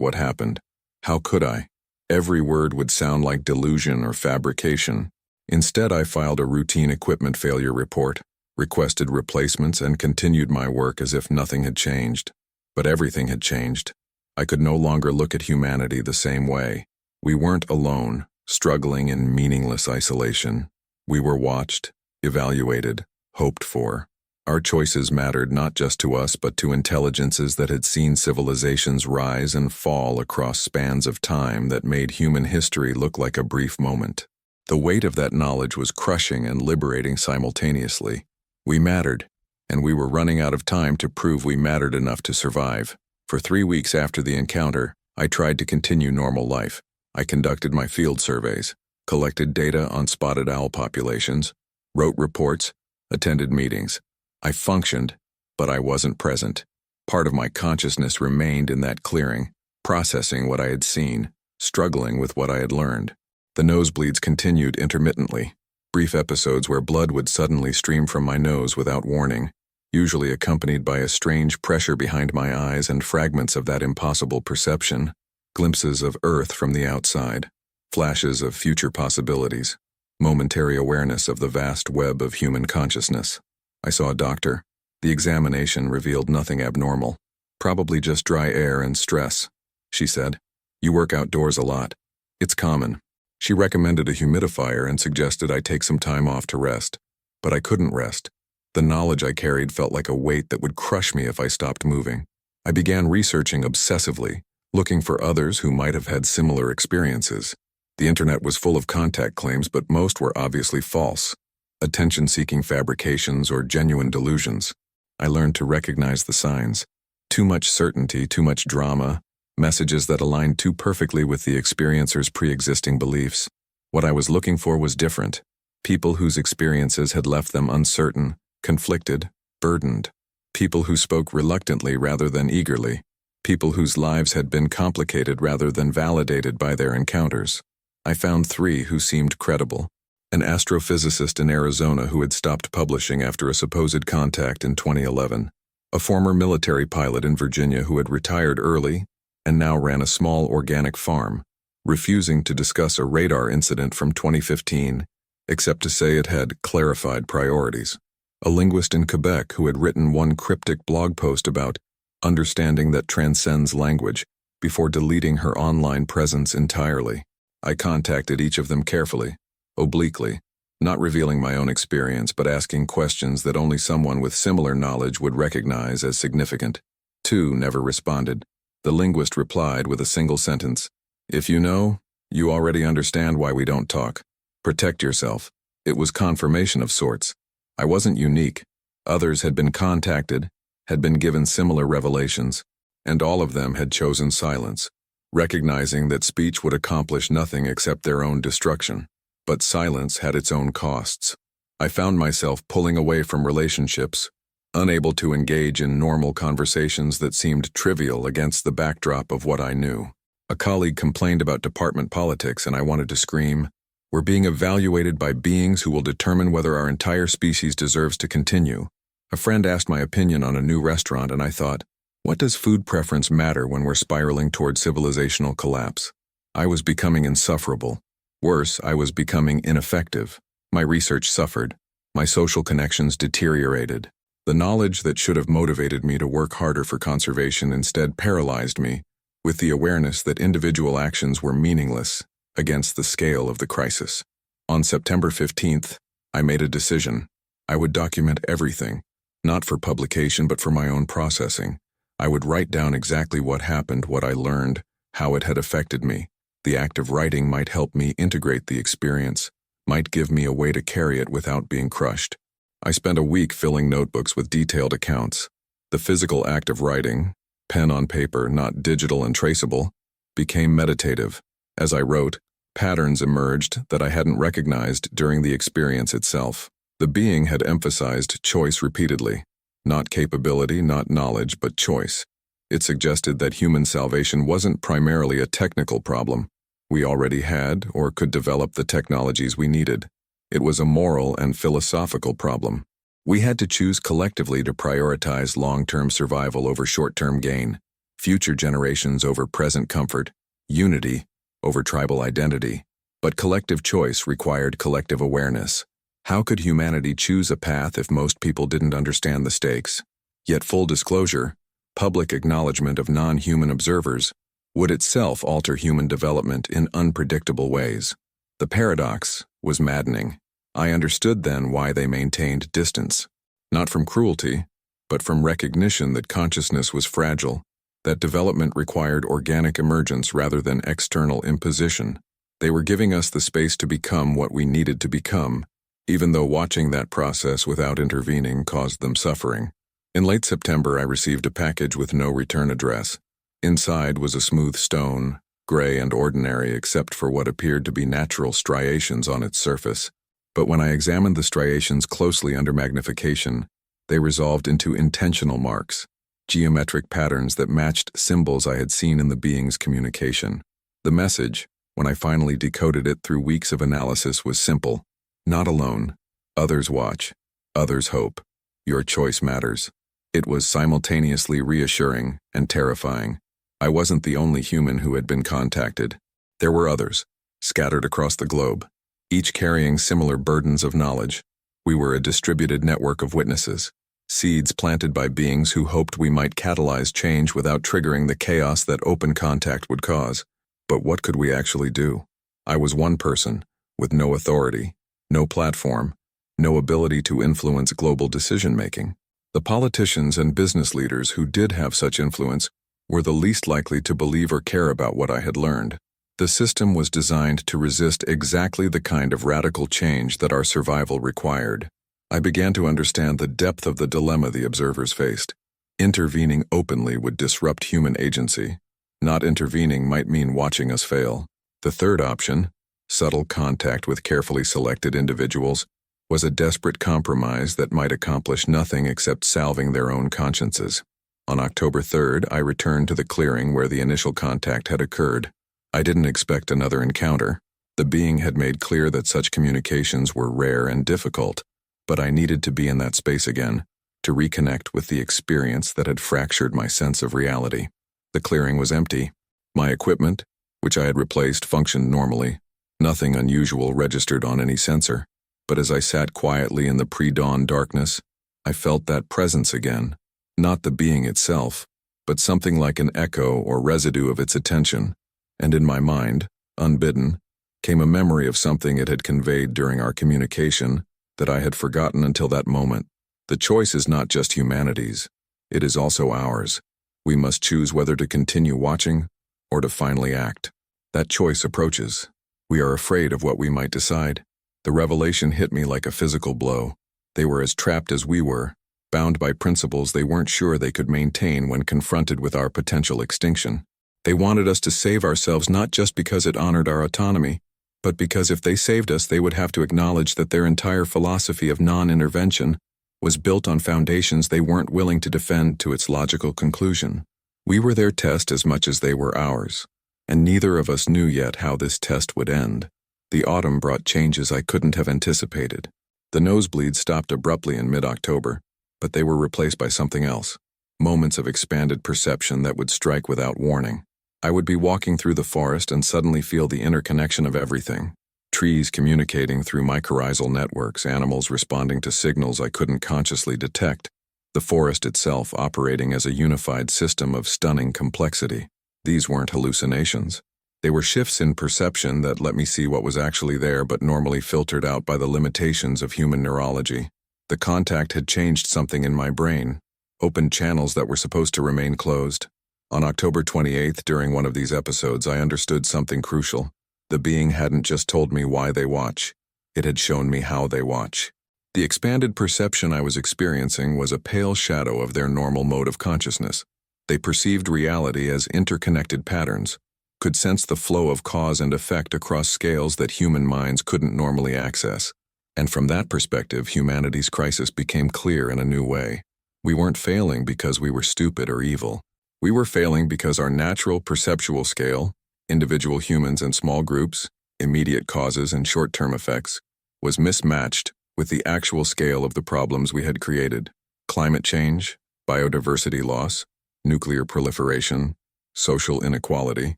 what happened. How could I? Every word would sound like delusion or fabrication. Instead, I filed a routine equipment failure report, requested replacements, and continued my work as if nothing had changed. But everything had changed. I could no longer look at humanity the same way. We weren't alone, struggling in meaningless isolation. We were watched, evaluated, hoped for. Our choices mattered not just to us but to intelligences that had seen civilizations rise and fall across spans of time that made human history look like a brief moment. The weight of that knowledge was crushing and liberating simultaneously. We mattered, and we were running out of time to prove we mattered enough to survive. For 3 weeks after the encounter, I tried to continue normal life. I conducted my field surveys, collected data on spotted owl populations, wrote reports, attended meetings. I functioned, but I wasn't present. Part of my consciousness remained in that clearing, processing what I had seen, struggling with what I had learned. The nosebleeds continued intermittently, brief episodes where blood would suddenly stream from my nose without warning, usually accompanied by a strange pressure behind my eyes and fragments of that impossible perception, glimpses of Earth from the outside, flashes of future possibilities, momentary awareness of the vast web of human consciousness. I saw a doctor. The examination revealed nothing abnormal, probably just dry air and stress. She said, "You work outdoors a lot. It's common." She recommended a humidifier and suggested I take some time off to rest. But I couldn't rest. The knowledge I carried felt like a weight that would crush me if I stopped moving. I began researching obsessively, looking for others who might have had similar experiences. The internet was full of contact claims, but most were obviously false. Attention-seeking fabrications or genuine delusions. I learned to recognize the signs. Too much certainty, too much drama, messages that aligned too perfectly with the experiencer's pre-existing beliefs. What I was looking for was different. People whose experiences had left them uncertain, conflicted, burdened. People who spoke reluctantly rather than eagerly. People whose lives had been complicated rather than validated by their encounters. I found 3 who seemed credible. An astrophysicist in Arizona who had stopped publishing after a supposed contact in 2011. A former military pilot in Virginia who had retired early and now ran a small organic farm, refusing to discuss a radar incident from 2015, except to say it had clarified priorities. A linguist in Quebec who had written one cryptic blog post about understanding that transcends language before deleting her online presence entirely. I contacted each of them carefully, obliquely, not revealing my own experience but asking questions that only someone with similar knowledge would recognize as significant. 2 never responded. The linguist replied with a single sentence, "If you know, you already understand why we don't talk. Protect yourself." It was confirmation of sorts. I wasn't unique. Others had been contacted, had been given similar revelations, and all of them had chosen silence, recognizing that speech would accomplish nothing except their own destruction. But silence had its own costs. I found myself pulling away from relationships, unable to engage in normal conversations that seemed trivial against the backdrop of what I knew. A colleague complained about department politics, and I wanted to scream, "We're being evaluated by beings who will determine whether our entire species deserves to continue." A friend asked my opinion on a new restaurant, and I thought, what does food preference matter when we're spiraling toward civilizational collapse? I was becoming insufferable. Worse, I was becoming ineffective. My research suffered. My social connections deteriorated. The knowledge that should have motivated me to work harder for conservation instead paralyzed me, with the awareness that individual actions were meaningless against the scale of the crisis. On September 15th, I made a decision. I would document everything, not for publication but for my own processing. I would write down exactly what happened, what I learned, how it had affected me. The act of writing might help me integrate the experience, might give me a way to carry it without being crushed. I spent a week filling notebooks with detailed accounts. The physical act of writing, pen on paper, not digital and traceable, became meditative. As I wrote, patterns emerged that I hadn't recognized during the experience itself. The being had emphasized choice repeatedly. Not capability, not knowledge, but choice. It suggested that human salvation wasn't primarily a technical problem. We already had or could develop the technologies we needed. It was a moral and philosophical problem. We had to choose collectively to prioritize long-term survival over short-term gain, future generations over present comfort, unity over tribal identity. But collective choice required collective awareness. How could humanity choose a path if most people didn't understand the stakes? Yet full disclosure, public acknowledgement of non-human observers, would itself alter human development in unpredictable ways. The paradox was maddening. I understood then why they maintained distance, not from cruelty, but from recognition that consciousness was fragile, that development required organic emergence rather than external imposition. They were giving us the space to become what we needed to become, even though watching that process without intervening caused them suffering. In late September, I received a package with no return address. Inside was a smooth stone, gray and ordinary except for what appeared to be natural striations on its surface. But when I examined the striations closely under magnification, they resolved into intentional marks, geometric patterns that matched symbols I had seen in the being's communication. The message, when I finally decoded it through weeks of analysis, was simple. Not alone. Others watch. Others hope. Your choice matters. It was simultaneously reassuring and terrifying. I wasn't the only human who had been contacted. There were others, scattered across the globe, each carrying similar burdens of knowledge. We were a distributed network of witnesses, seeds planted by beings who hoped we might catalyze change without triggering the chaos that open contact would cause. But what could we actually do? I was one person, with no authority, no platform, no ability to influence global decision-making. The politicians and business leaders who did have such influence were the least likely to believe or care about what I had learned. The system was designed to resist exactly the kind of radical change that our survival required. I began to understand the depth of the dilemma the observers faced. Intervening openly would disrupt human agency. Not intervening might mean watching us fail. The third option, subtle contact with carefully selected individuals, was a desperate compromise that might accomplish nothing except salving their own consciences. On October 3rd, I returned to the clearing where the initial contact had occurred. I didn't expect another encounter. The being had made clear that such communications were rare and difficult, but I needed to be in that space again, to reconnect with the experience that had fractured my sense of reality. The clearing was empty. My equipment, which I had replaced, functioned normally. Nothing unusual registered on any sensor. But as I sat quietly in the pre-dawn darkness, I felt that presence again. Not the being itself, but something like an echo or residue of its attention. And in my mind, unbidden, came a memory of something it had conveyed during our communication that I had forgotten until that moment. The choice is not just humanity's, it is also ours. We must choose whether to continue watching or to finally act. That choice approaches. We are afraid of what we might decide. The revelation hit me like a physical blow. They were as trapped as we were, bound by principles they weren't sure they could maintain when confronted with our potential extinction. They wanted us to save ourselves not just because it honored our autonomy, but because if they saved us, they would have to acknowledge that their entire philosophy of non-intervention was built on foundations they weren't willing to defend to its logical conclusion. We were their test as much as they were ours, and neither of us knew yet how this test would end. The autumn brought changes I couldn't have anticipated. The nosebleeds stopped abruptly in mid-October, but they were replaced by something else. Moments of expanded perception that would strike without warning. I would be walking through the forest and suddenly feel the interconnection of everything. Trees communicating through mycorrhizal networks, animals responding to signals I couldn't consciously detect, the forest itself operating as a unified system of stunning complexity. These weren't hallucinations. They were shifts in perception that let me see what was actually there but normally filtered out by the limitations of human neurology. The contact had changed something in my brain, opened channels that were supposed to remain closed. On October 28th, during one of these episodes, I understood something crucial. The being hadn't just told me why they watch. It had shown me how they watch. The expanded perception I was experiencing was a pale shadow of their normal mode of consciousness. They perceived reality as interconnected patterns, could sense the flow of cause and effect across scales that human minds couldn't normally access. And from that perspective, humanity's crisis became clear in a new way. We weren't failing because we were stupid or evil. We were failing because our natural perceptual scale, individual humans and small groups, immediate causes and short-term effects, was mismatched with the actual scale of the problems we had created. Climate change, biodiversity loss, nuclear proliferation, social inequality.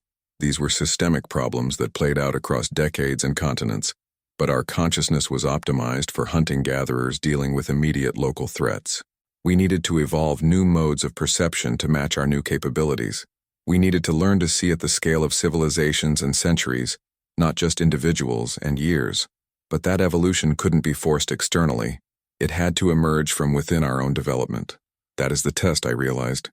These were systemic problems that played out across decades and continents, but our consciousness was optimized for hunting-gatherers dealing with immediate local threats. We needed to evolve new modes of perception to match our new capabilities. We needed to learn to see at the scale of civilizations and centuries, not just individuals and years. But that evolution couldn't be forced externally. It had to emerge from within our own development. That is the test, I realized.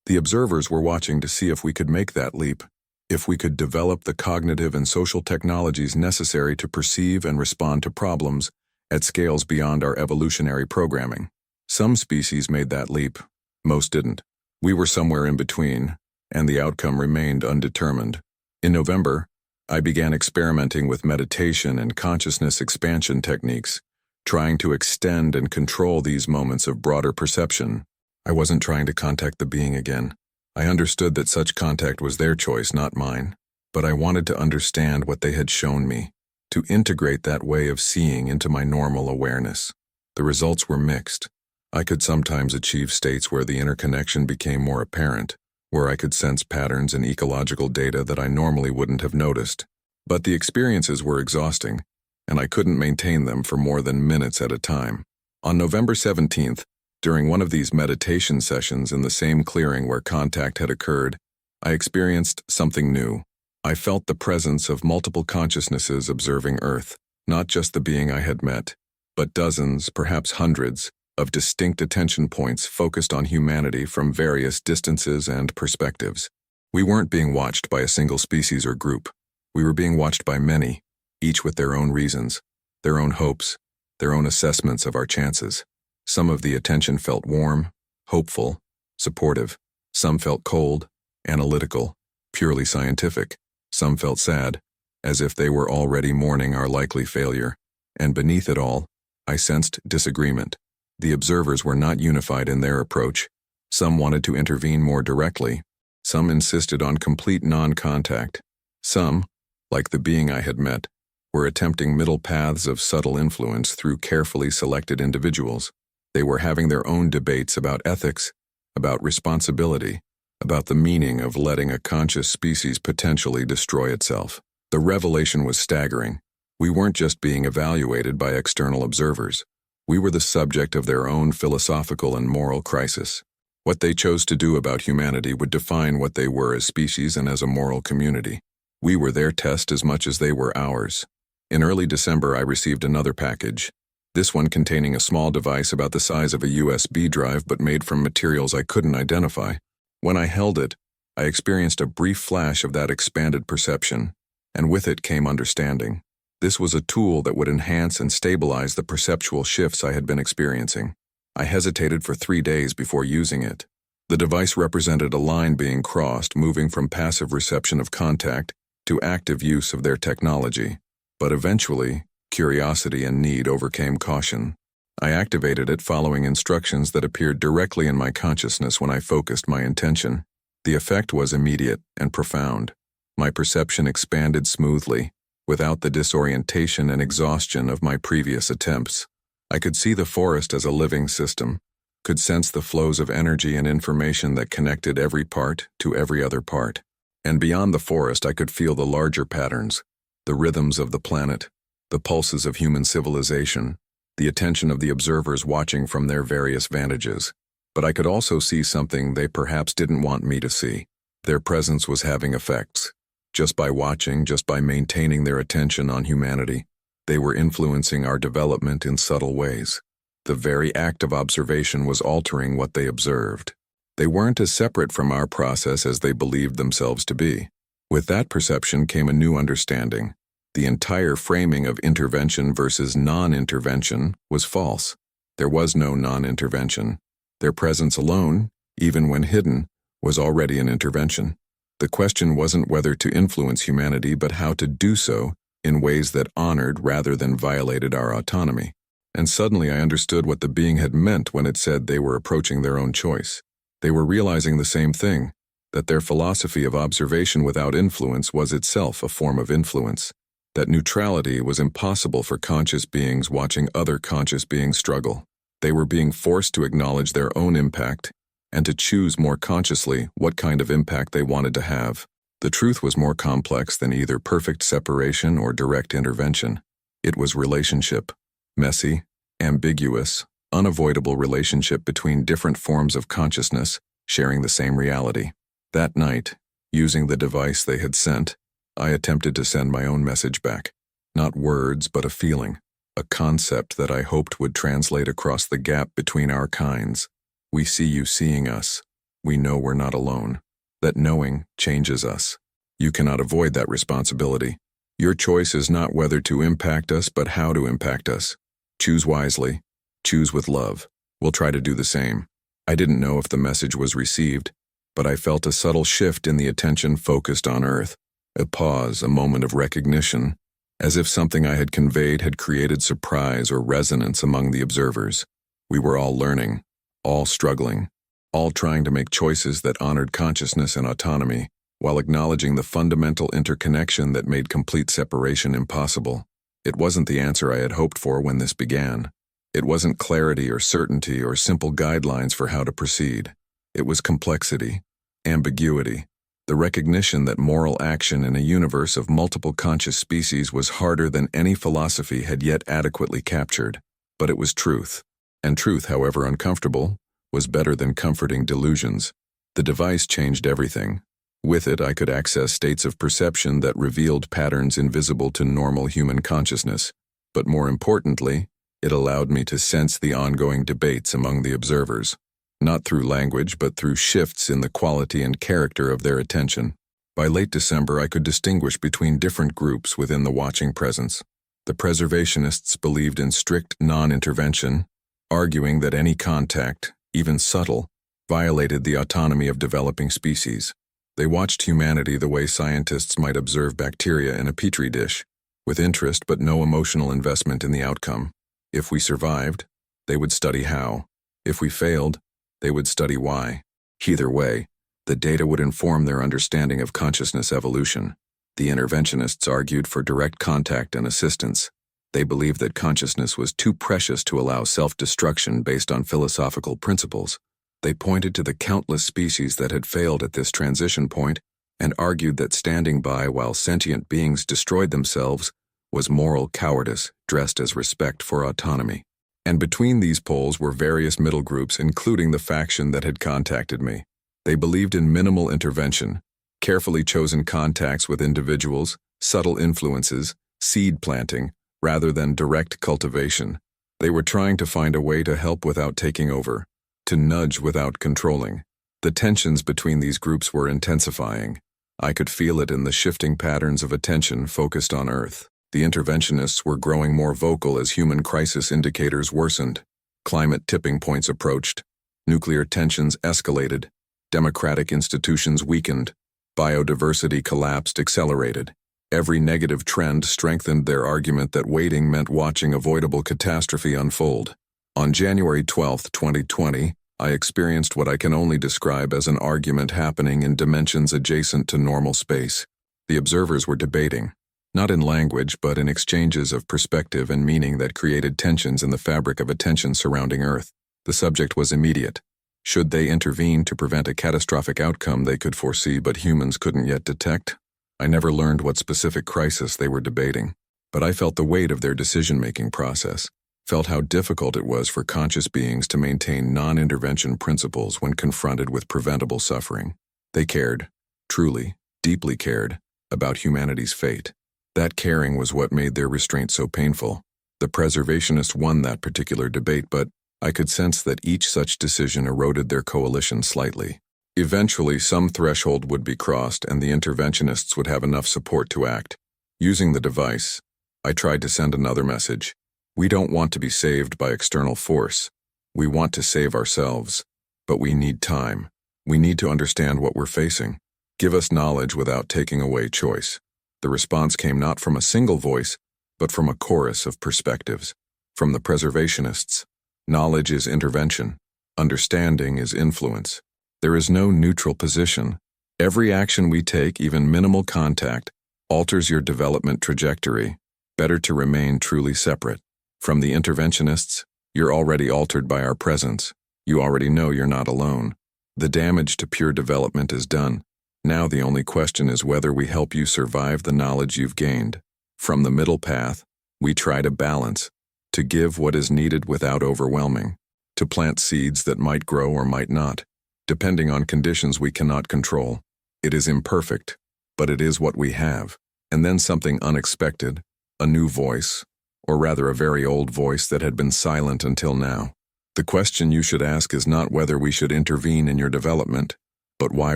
The observers were watching to see if we could make that leap, if we could develop the cognitive and social technologies necessary to perceive and respond to problems at scales beyond our evolutionary programming. Some species made that leap, most didn't. We were somewhere in between, and the outcome remained undetermined. In November, I began experimenting with meditation and consciousness expansion techniques, trying to extend and control these moments of broader perception. I wasn't trying to contact the being again. I understood that such contact was their choice, not mine, but I wanted to understand what they had shown me, to integrate that way of seeing into my normal awareness. The results were mixed. I could sometimes achieve states where the interconnection became more apparent, where I could sense patterns in ecological data that I normally wouldn't have noticed. But the experiences were exhausting, and I couldn't maintain them for more than minutes at a time. On November 17th, during one of these meditation sessions in the same clearing where contact had occurred, I experienced something new. I felt the presence of multiple consciousnesses observing Earth, not just the being I had met, but dozens, perhaps hundreds, of distinct attention points focused on humanity from various distances and perspectives. We weren't being watched by a single species or group. We were being watched by many, each with their own reasons, their own hopes, their own assessments of our chances. Some of the attention felt warm, hopeful, supportive. Some felt cold, analytical, purely scientific. Some felt sad, as if they were already mourning our likely failure. And beneath it all, I sensed disagreement. The observers were not unified in their approach. Some wanted to intervene more directly. Some insisted on complete non-contact. Some, like the being I had met, were attempting middle paths of subtle influence through carefully selected individuals. They were having their own debates about ethics, about responsibility, about the meaning of letting a conscious species potentially destroy itself. The revelation was staggering. We weren't just being evaluated by external observers. We were the subject of their own philosophical and moral crisis. What they chose to do about humanity would define what they were as species and as a moral community. We were their test as much as they were ours. In early December, I received another package, this one containing a small device about the size of a USB drive but made from materials I couldn't identify. When I held it, I experienced a brief flash of that expanded perception, and with it came understanding. This was a tool that would enhance and stabilize the perceptual shifts I had been experiencing. I hesitated for 3 days before using it. The device represented a line being crossed, moving from passive reception of contact to active use of their technology. But eventually, curiosity and need overcame caution. I activated it following instructions that appeared directly in my consciousness when I focused my intention. The effect was immediate and profound. My perception expanded smoothly, without the disorientation and exhaustion of my previous attempts. I could see the forest as a living system, could sense the flows of energy and information that connected every part to every other part. And beyond the forest, I could feel the larger patterns, the rhythms of the planet, the pulses of human civilization, the attention of the observers watching from their various vantages. But I could also see something they perhaps didn't want me to see. Their presence was having effects. Just by watching, just by maintaining their attention on humanity, they were influencing our development in subtle ways. The very act of observation was altering what they observed. They weren't as separate from our process as they believed themselves to be. With that perception came a new understanding. The entire framing of intervention versus non-intervention was false. There was no non-intervention. Their presence alone, even when hidden, was already an intervention. The question wasn't whether to influence humanity, but how to do so in ways that honored rather than violated our autonomy. And suddenly I understood what the being had meant when it said they were approaching their own choice. They were realizing the same thing, that their philosophy of observation without influence was itself a form of influence. That neutrality was impossible for conscious beings watching other conscious beings struggle. They were being forced to acknowledge their own impact and to choose more consciously what kind of impact they wanted to have. The truth was more complex than either perfect separation or direct intervention. It was relationship, messy, ambiguous, unavoidable relationship between different forms of consciousness sharing the same reality. That night, using the device they had sent, I attempted to send my own message back. Not words, but a feeling, a concept that I hoped would translate across the gap between our kinds. We see you seeing us. We know we're not alone. That knowing changes us. You cannot avoid that responsibility. Your choice is not whether to impact us, but how to impact us. Choose wisely. Choose with love. We'll try to do the same. I didn't know if the message was received, but I felt a subtle shift in the attention focused on Earth. A pause, a moment of recognition, as if something I had conveyed had created surprise or resonance among the observers. We were all learning, all struggling, all trying to make choices that honored consciousness and autonomy, while acknowledging the fundamental interconnection that made complete separation impossible. It wasn't the answer I had hoped for when this began. It wasn't clarity or certainty or simple guidelines for how to proceed. It was complexity, ambiguity, the recognition that moral action in a universe of multiple conscious species was harder than any philosophy had yet adequately captured. But it was truth. And truth, however uncomfortable, was better than comforting delusions. The device changed everything. With it, I could access states of perception that revealed patterns invisible to normal human consciousness. But more importantly, it allowed me to sense the ongoing debates among the observers. Not through language, but through shifts in the quality and character of their attention. By late December, I could distinguish between different groups within the watching presence. The preservationists believed in strict non-intervention, arguing that any contact, even subtle, violated the autonomy of developing species. They watched humanity the way scientists might observe bacteria in a petri dish, with interest but no emotional investment in the outcome. If we survived, they would study how. If we failed, they would study why. Either way, the data would inform their understanding of consciousness evolution. The interventionists argued for direct contact and assistance. They believed that consciousness was too precious to allow self-destruction based on philosophical principles. They pointed to the countless species that had failed at this transition point and argued that standing by while sentient beings destroyed themselves was moral cowardice dressed as respect for autonomy. And between these poles were various middle groups, including the faction that had contacted me. They believed in minimal intervention, carefully chosen contacts with individuals, subtle influences, seed planting, rather than direct cultivation. They were trying to find a way to help without taking over, to nudge without controlling. The tensions between these groups were intensifying. I could feel it in the shifting patterns of attention focused on Earth. The interventionists were growing more vocal as human crisis indicators worsened. Climate tipping points approached. Nuclear tensions escalated. Democratic institutions weakened. Biodiversity collapsed, accelerated. Every negative trend strengthened their argument that waiting meant watching avoidable catastrophe unfold. On January 12, 2020, I experienced what I can only describe as an argument happening in dimensions adjacent to normal space. The observers were debating, not in language but in exchanges of perspective and meaning that created tensions in the fabric of attention surrounding Earth. The subject was immediate. Should they intervene to prevent a catastrophic outcome they could foresee but humans couldn't yet detect? I never learned what specific crisis they were debating, but I felt the weight of their decision-making process, felt how difficult it was for conscious beings to maintain non-intervention principles when confronted with preventable suffering. They cared, truly, deeply cared, about humanity's fate. That caring was what made their restraint so painful. The preservationists won that particular debate, but I could sense that each such decision eroded their coalition slightly. Eventually, some threshold would be crossed and the interventionists would have enough support to act. Using the device, I tried to send another message. We don't want to be saved by external force. We want to save ourselves. But we need time. We need to understand what we're facing. Give us knowledge without taking away choice. The response came not from a single voice, but from a chorus of perspectives. From the preservationists, knowledge is intervention. Understanding is influence. There is no neutral position. Every action we take, even minimal contact, alters your development trajectory. Better to remain truly separate. From the interventionists, you're already altered by our presence. You already know you're not alone. The damage to pure development is done. Now the only question is whether we help you survive the knowledge you've gained. From the middle path, we try to balance, to give what is needed without overwhelming, to plant seeds that might grow or might not, depending on conditions we cannot control. It is imperfect, but it is what we have. And then something unexpected, a new voice, or rather a very old voice that had been silent until now. The question you should ask is not whether we should intervene in your development, but why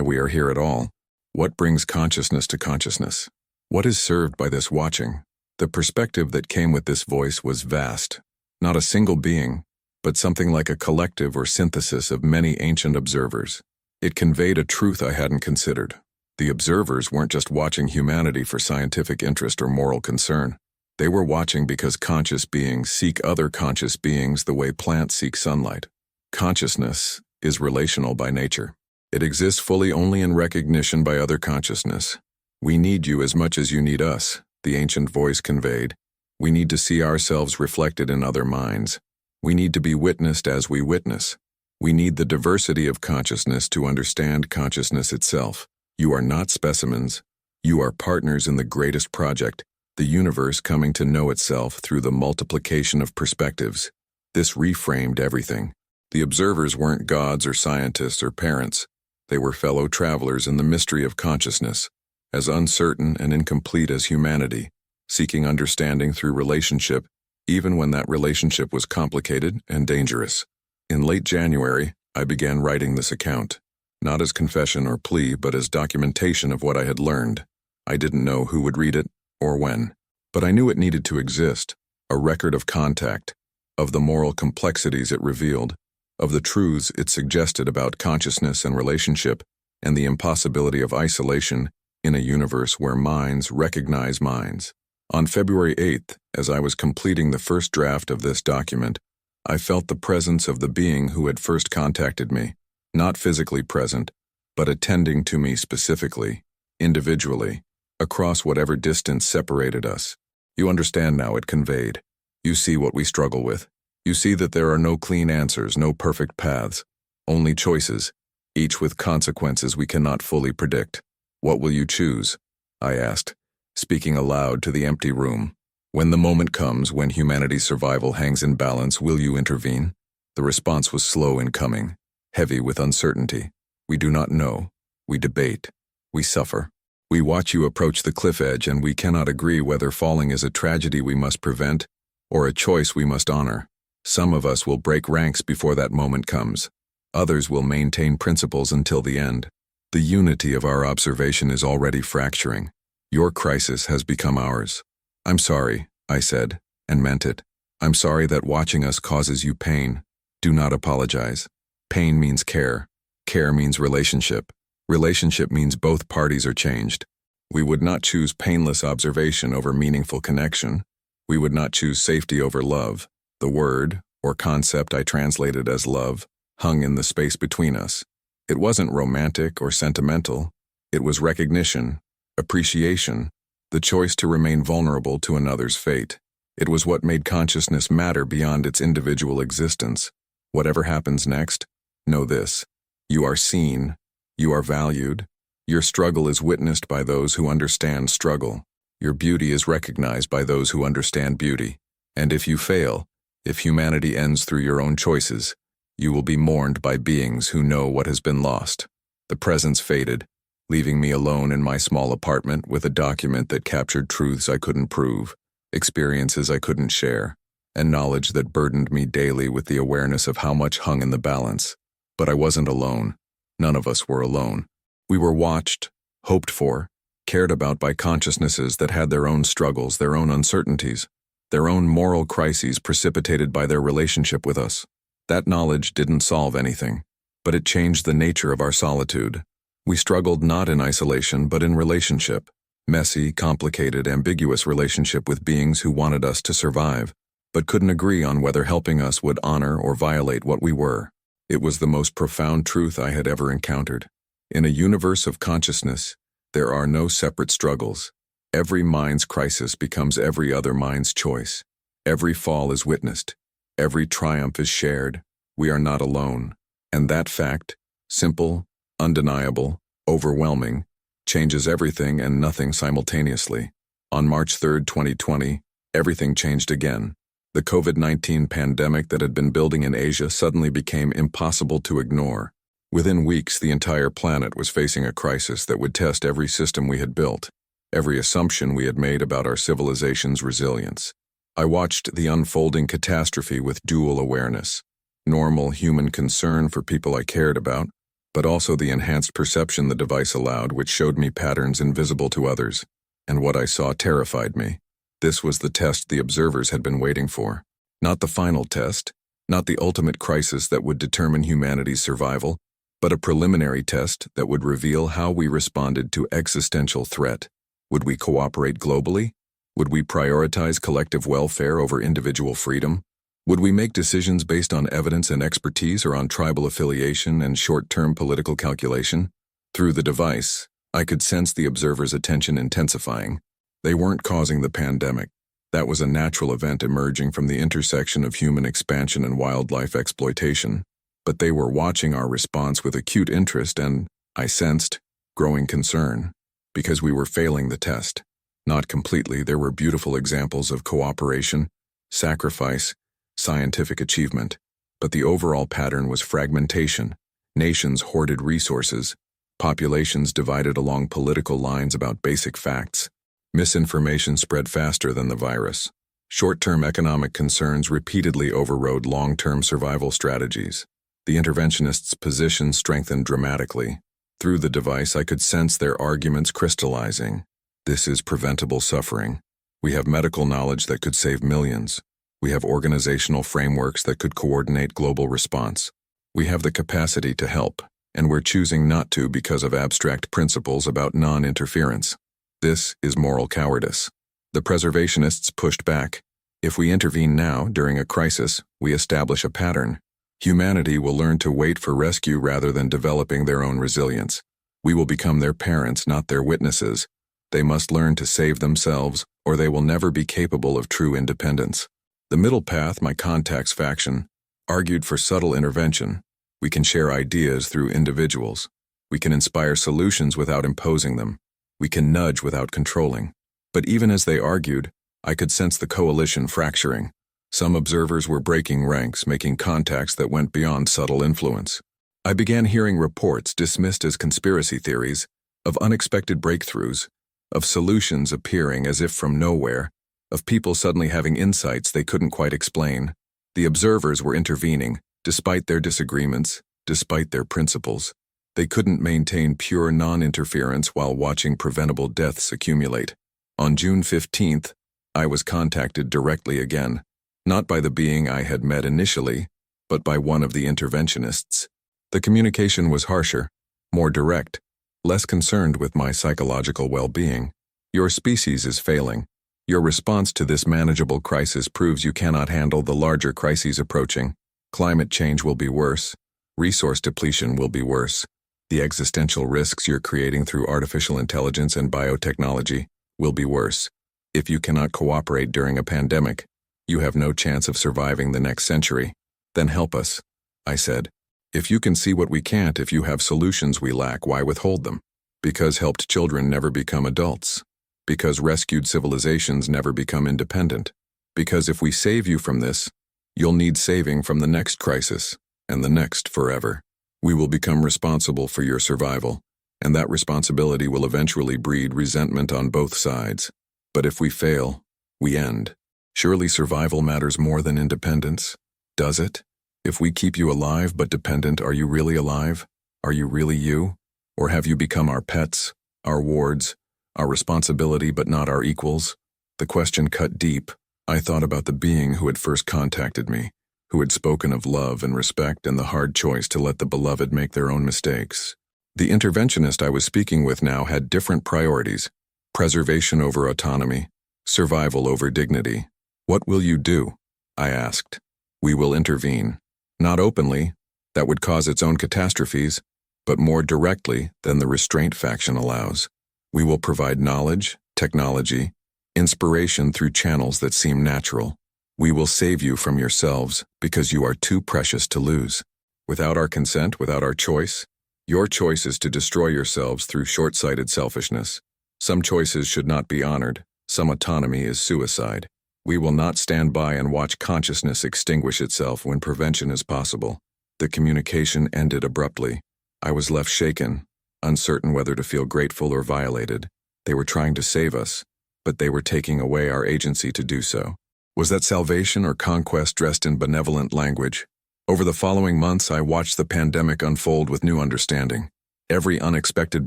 we are here at all. What brings consciousness to consciousness? What is served by this watching? The perspective that came with this voice was vast. Not a single being, but something like a collective or synthesis of many ancient observers. It conveyed a truth I hadn't considered. The observers weren't just watching humanity for scientific interest or moral concern. They were watching because conscious beings seek other conscious beings the way plants seek sunlight. Consciousness is relational by nature. It exists fully only in recognition by other consciousness. We need you as much as you need us, the ancient voice conveyed. We need to see ourselves reflected in other minds. We need to be witnessed as we witness. We need the diversity of consciousness to understand consciousness itself. You are not specimens. You are partners in the greatest project, the universe coming to know itself through the multiplication of perspectives. This reframed everything. The observers weren't gods or scientists or parents. They were fellow travelers in the mystery of consciousness, as uncertain and incomplete as humanity, seeking understanding through relationship, even when that relationship was complicated and dangerous. In late January, I began writing this account, not as confession or plea, but as documentation of what I had learned. I didn't know who would read it, or when, but I knew it needed to exist, a record of contact, of the moral complexities it revealed, of the truths it suggested about consciousness and relationship, and the impossibility of isolation in a universe where minds recognize minds. On February 8th, as I was completing the first draft of this document, I felt the presence of the being who had first contacted me, not physically present, but attending to me specifically, individually, across whatever distance separated us. You understand now, it conveyed. You see what we struggle with. You see that there are no clean answers, no perfect paths, only choices, each with consequences we cannot fully predict. What will you choose? I asked, speaking aloud to the empty room. When the moment comes when humanity's survival hangs in balance, will you intervene? The response was slow in coming, heavy with uncertainty. We do not know. We debate. We suffer. We watch you approach the cliff edge, and we cannot agree whether falling is a tragedy we must prevent or a choice we must honor. Some of us will break ranks before that moment comes. Others will maintain principles until the end. The unity of our observation is already fracturing. Your crisis has become ours. I'm sorry, I said, and meant it. I'm sorry that watching us causes you pain. Do not apologize. Pain means care. Care means relationship. Relationship means both parties are changed. We would not choose painless observation over meaningful connection. We would not choose safety over love. The word, or concept I translated as love, hung in the space between us. It wasn't romantic or sentimental. It was recognition, appreciation, the choice to remain vulnerable to another's fate. It was what made consciousness matter beyond its individual existence. Whatever happens next, know this: you are seen, you are valued, your struggle is witnessed by those who understand struggle, your beauty is recognized by those who understand beauty, and if you fail, if humanity ends through your own choices, you will be mourned by beings who know what has been lost. The presence faded, leaving me alone in my small apartment with a document that captured truths I couldn't prove, experiences I couldn't share, and knowledge that burdened me daily with the awareness of how much hung in the balance. But I wasn't alone. None of us were alone. We were watched, hoped for, cared about by consciousnesses that had their own struggles, their own uncertainties, their own moral crises precipitated by their relationship with us. That knowledge didn't solve anything, but it changed the nature of our solitude. We struggled not in isolation, but in relationship. Messy, complicated, ambiguous relationship with beings who wanted us to survive, but couldn't agree on whether helping us would honor or violate what we were. It was the most profound truth I had ever encountered. In a universe of consciousness, there are no separate struggles. Every mind's crisis becomes every other mind's choice. Every fall is witnessed. Every triumph is shared. We are not alone. And that fact, simple, undeniable, overwhelming, changes everything and nothing simultaneously. On March 3, 2020, everything changed again. The COVID-19 pandemic that had been building in Asia suddenly became impossible to ignore. Within weeks, the entire planet was facing a crisis that would test every system we had built, every assumption we had made about our civilization's resilience. I watched the unfolding catastrophe with dual awareness, normal human concern for people I cared about, but also the enhanced perception the device allowed, which showed me patterns invisible to others, and what I saw terrified me. This was the test the observers had been waiting for. Not the final test, not the ultimate crisis that would determine humanity's survival, but a preliminary test that would reveal how we responded to existential threat. Would we cooperate globally? Would we prioritize collective welfare over individual freedom? Would we make decisions based on evidence and expertise or on tribal affiliation and short-term political calculation? Through the device, I could sense the observers' attention intensifying. They weren't causing the pandemic. That was a natural event emerging from the intersection of human expansion and wildlife exploitation. But they were watching our response with acute interest and, I sensed, growing concern. Because we were failing the test. Not completely, there were beautiful examples of cooperation, sacrifice, scientific achievement. But the overall pattern was fragmentation. Nations hoarded resources. Populations divided along political lines about basic facts. Misinformation spread faster than the virus. Short-term economic concerns repeatedly overrode long-term survival strategies. The interventionists' position strengthened dramatically. Through the device, I could sense their arguments crystallizing. This is preventable suffering. We have medical knowledge that could save millions. We have organizational frameworks that could coordinate global response. We have the capacity to help, and we're choosing not to because of abstract principles about non-interference. This is moral cowardice. The preservationists pushed back. If we intervene now, during a crisis, we establish a pattern. Humanity will learn to wait for rescue rather than developing their own resilience. We will become their parents, not their witnesses. They must learn to save themselves, or they will never be capable of true independence. The middle path, my contacts faction, argued for subtle intervention. We can share ideas through individuals. We can inspire solutions without imposing them. We can nudge without controlling. But even as they argued, I could sense the coalition fracturing. Some observers were breaking ranks, making contacts that went beyond subtle influence. I began hearing reports dismissed as conspiracy theories, of unexpected breakthroughs, of solutions appearing as if from nowhere, of people suddenly having insights they couldn't quite explain. The observers were intervening, despite their disagreements, despite their principles. They couldn't maintain pure non-interference while watching preventable deaths accumulate. On June 15th, I was contacted directly again, not by the being I had met initially, but by one of the interventionists. The communication was harsher, more direct, less concerned with my psychological well-being. Your species is failing. Your response to this manageable crisis proves you cannot handle the larger crises approaching. Climate change will be worse. Resource depletion will be worse. The existential risks you're creating through artificial intelligence and biotechnology will be worse. If you cannot cooperate during a pandemic, you have no chance of surviving the next century. Then help us, I said. If you can see what we can't, if you have solutions we lack, why withhold them? Because helped children never become adults. Because rescued civilizations never become independent. Because if we save you from this, you'll need saving from the next crisis, and the next forever. We will become responsible for your survival, and that responsibility will eventually breed resentment on both sides. But if we fail, we end. Surely survival matters more than independence, does it? If we keep you alive but dependent, are you really alive? Are you really you? Or have you become our pets, our wards, our responsibility but not our equals? The question cut deep. I thought about the being who had first contacted me, who had spoken of love and respect and the hard choice to let the beloved make their own mistakes. The interventionist I was speaking with now had different priorities: preservation over autonomy, survival over dignity. What will you do? I asked. We will intervene. Not openly, that would cause its own catastrophes, but more directly than the restraint faction allows. We will provide knowledge, technology, inspiration through channels that seem natural. We will save you from yourselves because you are too precious to lose. Without our consent, without our choice, your choice is to destroy yourselves through short-sighted selfishness. Some choices should not be honored. Some autonomy is suicide. We will not stand by and watch consciousness extinguish itself when prevention is possible. The communication ended abruptly. I was left shaken, uncertain whether to feel grateful or violated. They were trying to save us, but they were taking away our agency to do so. Was that salvation or conquest dressed in benevolent language? Over the following months, I watched the pandemic unfold with new understanding. Every unexpected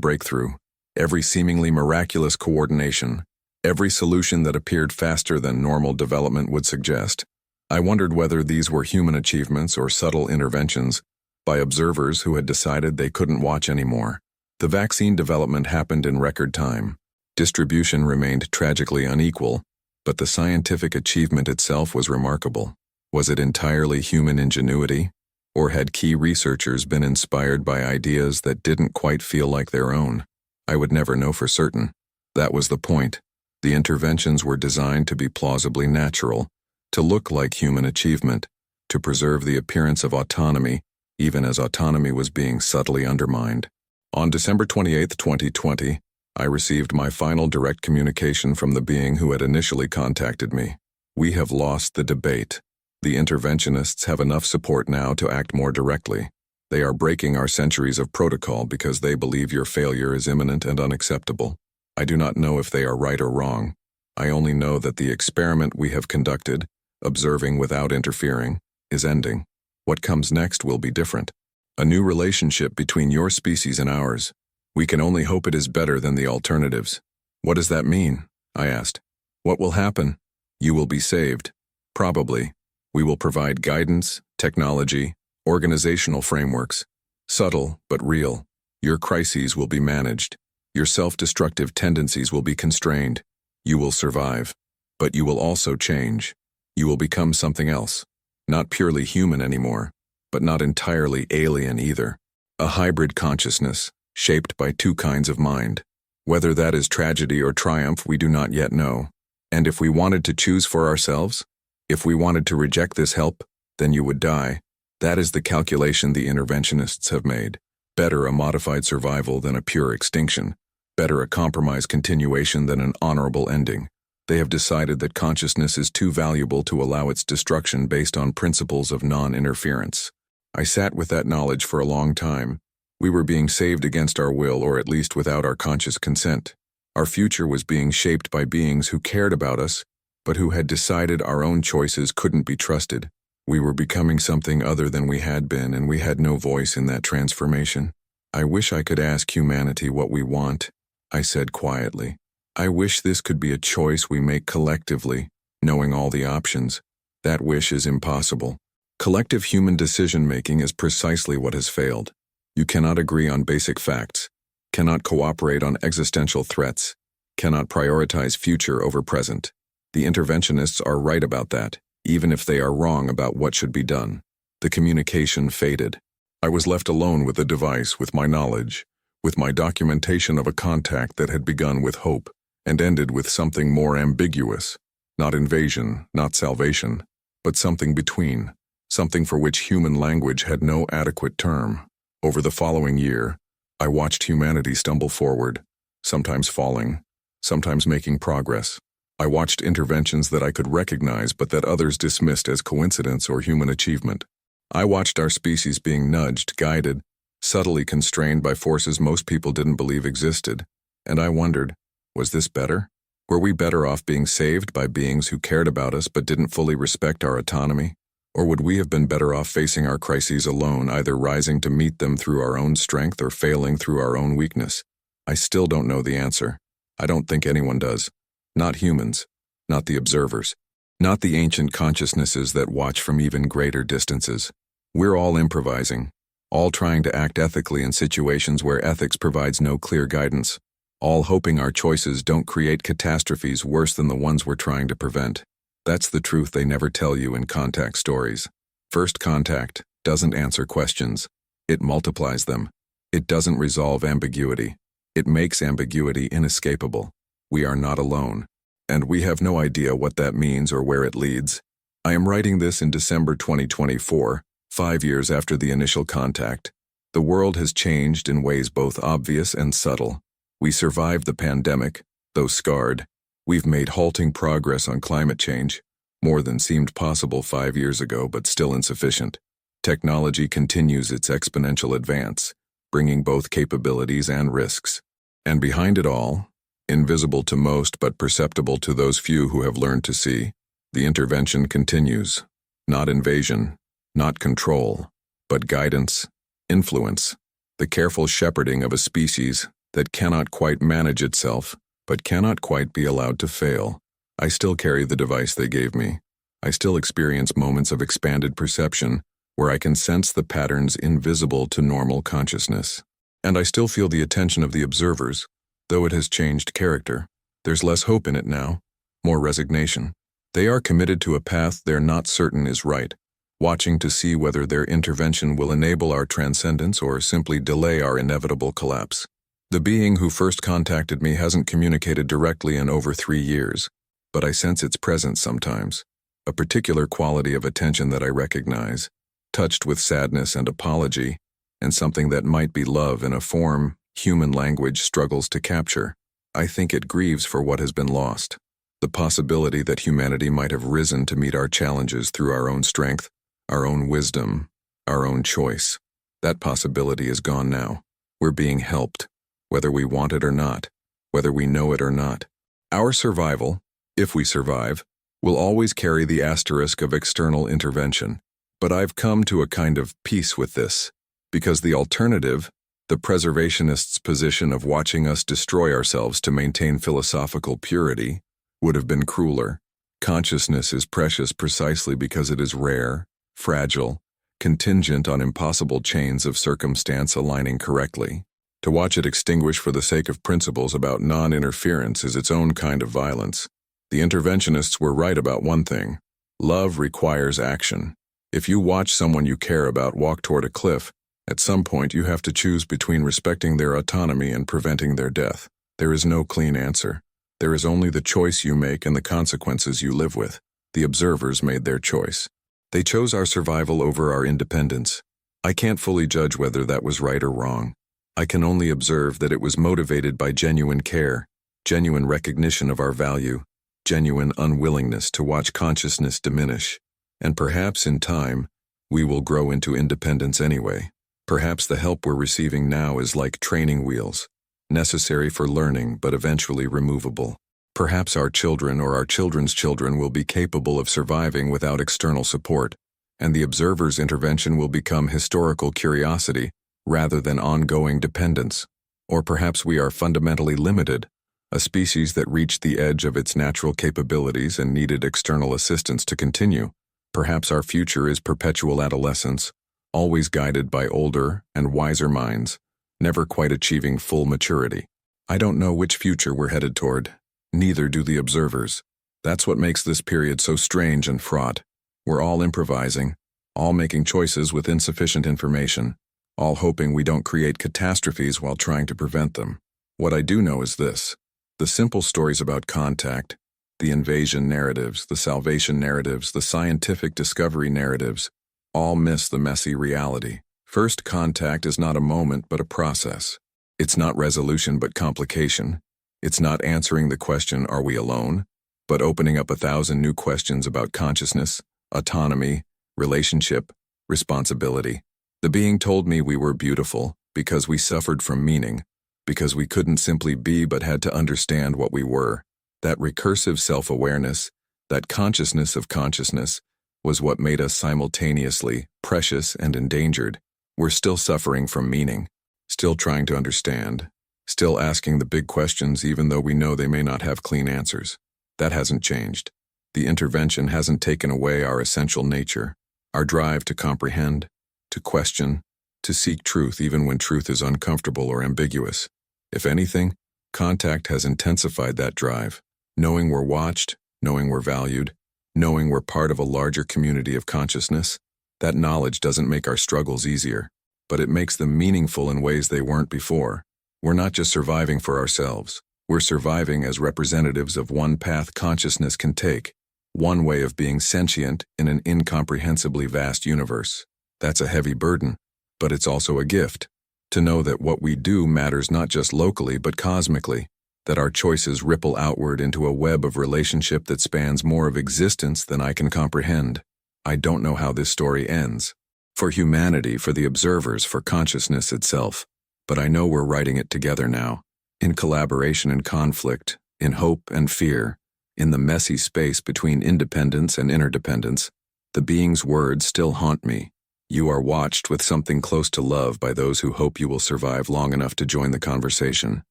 breakthrough, every seemingly miraculous coordination, every solution that appeared faster than normal development would suggest. I wondered whether these were human achievements or subtle interventions by observers who had decided they couldn't watch anymore. The vaccine development happened in record time. Distribution remained tragically unequal, but the scientific achievement itself was remarkable. Was it entirely human ingenuity, or had key researchers been inspired by ideas that didn't quite feel like their own? I would never know for certain. That was the point. The interventions were designed to be plausibly natural, to look like human achievement, to preserve the appearance of autonomy, even as autonomy was being subtly undermined. On December 28, 2020, I received my final direct communication from the being who had initially contacted me. We have lost the debate. The interventionists have enough support now to act more directly. They are breaking our centuries of protocol because they believe your failure is imminent and unacceptable. I do not know if they are right or wrong. I only know that the experiment we have conducted, observing without interfering, is ending. What comes next will be different. A new relationship between your species and ours. We can only hope it is better than the alternatives. What does that mean? I asked. What will happen? You will be saved. Probably. We will provide guidance, technology, organizational frameworks. Subtle, but real. Your crises will be managed. Your self-destructive tendencies will be constrained. You will survive. But you will also change. You will become something else. Not purely human anymore, but not entirely alien either. A hybrid consciousness, shaped by two kinds of mind. Whether that is tragedy or triumph, we do not yet know. And if we wanted to choose for ourselves, if we wanted to reject this help, then you would die. That is the calculation the interventionists have made. Better a modified survival than a pure extinction. Better a compromised continuation than an honorable ending. They have decided that consciousness is too valuable to allow its destruction based on principles of non-interference. I sat with that knowledge for a long time. We were being saved against our will, or at least without our conscious consent. Our future was being shaped by beings who cared about us, but who had decided our own choices couldn't be trusted. We were becoming something other than we had been, and we had no voice in that transformation. I wish I could ask humanity what we want, I said quietly. I wish this could be a choice we make collectively, knowing all the options. That wish is impossible. Collective human decision-making is precisely what has failed. You cannot agree on basic facts, cannot cooperate on existential threats, cannot prioritize future over present. The interventionists are right about that, even if they are wrong about what should be done. The communication faded. I was left alone with the device, with my knowledge, with my documentation of a contact that had begun with hope and ended with something more ambiguous. Not invasion, not salvation, but something between, something for which human language had no adequate term. Over the following year, I watched humanity stumble forward, sometimes falling, sometimes making progress. I watched interventions that I could recognize but that others dismissed as coincidence or human achievement. I watched our species being nudged, guided, subtly constrained by forces most people didn't believe existed, and I wondered, was this better? Were we better off being saved by beings who cared about us but didn't fully respect our autonomy? Or would we have been better off facing our crises alone, either rising to meet them through our own strength or failing through our own weakness? I still don't know the answer. I don't think anyone does. Not humans, not the observers, not the ancient consciousnesses that watch from even greater distances. We're all improvising, all trying to act ethically in situations where ethics provides no clear guidance, all hoping our choices don't create catastrophes worse than the ones we're trying to prevent. That's the truth they never tell you in contact stories. First contact doesn't answer questions. It multiplies them. It doesn't resolve ambiguity. It makes ambiguity inescapable. We are not alone, and we have no idea what that means or where it leads. I am writing this in December 2024, 5 years after the initial contact. The world has changed in ways both obvious and subtle. We survived the pandemic, though scarred. We've made halting progress on climate change, more than seemed possible 5 years ago, but still insufficient. Technology continues its exponential advance, bringing both capabilities and risks. And behind it all, invisible to most but perceptible to those few who have learned to see, the intervention continues. Not invasion, not control, but guidance, influence, the careful shepherding of a species that cannot quite manage itself, but cannot quite be allowed to fail. I still carry the device they gave me. I still experience moments of expanded perception where I can sense the patterns invisible to normal consciousness. And I still feel the attention of the observers, though it has changed character. There's less hope in it now, more resignation. They are committed to a path they're not certain is right, watching to see whether their intervention will enable our transcendence or simply delay our inevitable collapse. The being who first contacted me hasn't communicated directly in over 3 years, but I sense its presence sometimes, a particular quality of attention that I recognize, touched with sadness and apology, and something that might be love in a form human language struggles to capture. I think it grieves for what has been lost. The possibility that humanity might have risen to meet our challenges through our own strength, our own wisdom, our own choice. That possibility is gone now. We're being helped, whether we want it or not, whether we know it or not. Our survival, if we survive, will always carry the asterisk of external intervention. But I've come to a kind of peace with this, because the alternative, the preservationists' position of watching us destroy ourselves to maintain philosophical purity, would have been crueler. Consciousness is precious precisely because it is rare, fragile, contingent on impossible chains of circumstance aligning correctly. To watch it extinguish for the sake of principles about non-interference is its own kind of violence. The interventionists were right about one thing. Love requires action. If you watch someone you care about walk toward a cliff, at some point you have to choose between respecting their autonomy and preventing their death. There is no clean answer. There is only the choice you make and the consequences you live with. The observers made their choice. They chose our survival over our independence. I can't fully judge whether that was right or wrong. I can only observe that it was motivated by genuine care, genuine recognition of our value, genuine unwillingness to watch consciousness diminish. And perhaps in time, we will grow into independence anyway. Perhaps the help we're receiving now is like training wheels, necessary for learning but eventually removable. Perhaps our children or our children's children will be capable of surviving without external support, and the observer's intervention will become historical curiosity rather than ongoing dependence. Or perhaps we are fundamentally limited, a species that reached the edge of its natural capabilities and needed external assistance to continue. Perhaps our future is perpetual adolescence, always guided by older and wiser minds, never quite achieving full maturity. I don't know which future we're headed toward. Neither do the observers. That's what makes this period so strange and fraught. We're all improvising, all making choices with insufficient information, all hoping we don't create catastrophes while trying to prevent them. What I do know is this: the simple stories about contact, the invasion narratives, the salvation narratives, the scientific discovery narratives, all miss the messy reality. First contact is not a moment but a process. It's not resolution but complication. It's not answering the question, "Are we alone?" but opening up 1,000 new questions about consciousness, autonomy, relationship, responsibility. The being told me we were beautiful because we suffered from meaning, because we couldn't simply be but had to understand what we were. That recursive self-awareness, that consciousness of consciousness, was what made us simultaneously precious and endangered. We're still suffering from meaning, still trying to understand, still asking the big questions even though we know they may not have clean answers. That hasn't changed. The intervention hasn't taken away our essential nature, our drive to comprehend, to question, to seek truth even when truth is uncomfortable or ambiguous. If anything, contact has intensified that drive. Knowing we're watched, knowing we're valued, knowing we're part of a larger community of consciousness, that knowledge doesn't make our struggles easier, but it makes them meaningful in ways they weren't before. We're not just surviving for ourselves. We're surviving as representatives of one path consciousness can take, one way of being sentient in an incomprehensibly vast universe. That's a heavy burden, but it's also a gift, to know that what we do matters not just locally but cosmically, that our choices ripple outward into a web of relationship that spans more of existence than I can comprehend. I don't know how this story ends. For humanity, for the observers, for consciousness itself. But I know we're writing it together now. In collaboration and conflict, in hope and fear, in the messy space between independence and interdependence, the being's words still haunt me. You are watched with something close to love by those who hope you will survive long enough to join the conversation.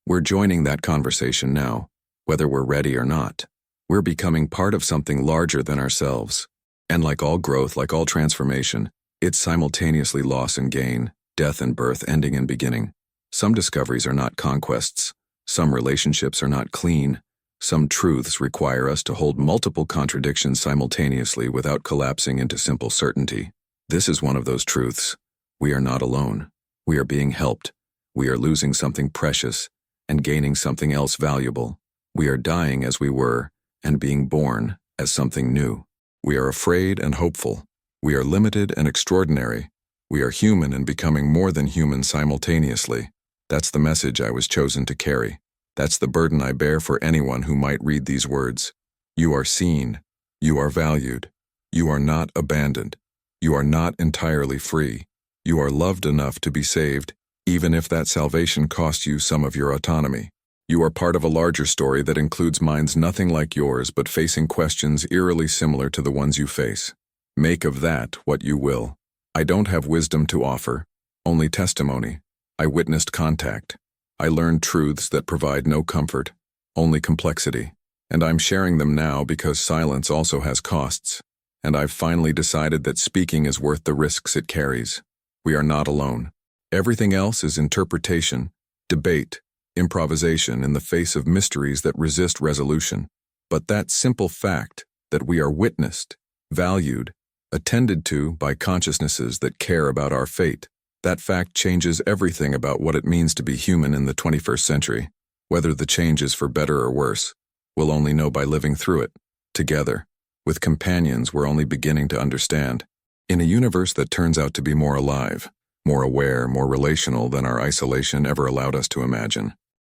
We're joining that conversation now, whether we're ready or not. We're becoming part of something larger than ourselves. And like all growth, like all transformation, it's simultaneously loss and gain, death and birth, ending and beginning. Some discoveries are not conquests. Some relationships are not clean. Some truths require us to hold multiple contradictions simultaneously without collapsing into simple certainty. This is one of those truths. We are not alone. We are being helped. We are losing something precious and gaining something else valuable. We are dying as we were and being born as something new. We are afraid and hopeful. We are limited and extraordinary. We are human and becoming more than human simultaneously. That's the message I was chosen to carry. That's the burden I bear for anyone who might read these words. You are seen. You are valued. You are not abandoned. You are not entirely free. You are loved enough to be saved, even if that salvation costs you some of your autonomy. You are part of a larger story that includes minds nothing like yours but facing questions eerily similar to the ones you face. Make of that what you will. I don't have wisdom to offer, only testimony. I witnessed contact. I learned truths that provide no comfort, only complexity. And I'm sharing them now because silence also has costs. And I've finally decided that speaking is worth the risks it carries. We are not alone. Everything else is interpretation, debate, improvisation in the face of mysteries that resist resolution. But that simple fact that we are witnessed, valued, attended to by consciousnesses that care about our fate, that fact changes everything about what it means to be human in the 21st century. Whether the change is for better or worse, we'll only know by living through it, together, with companions we're only beginning to understand, in a universe that turns out to be more alive, more aware, more relational than our isolation ever allowed us to imagine.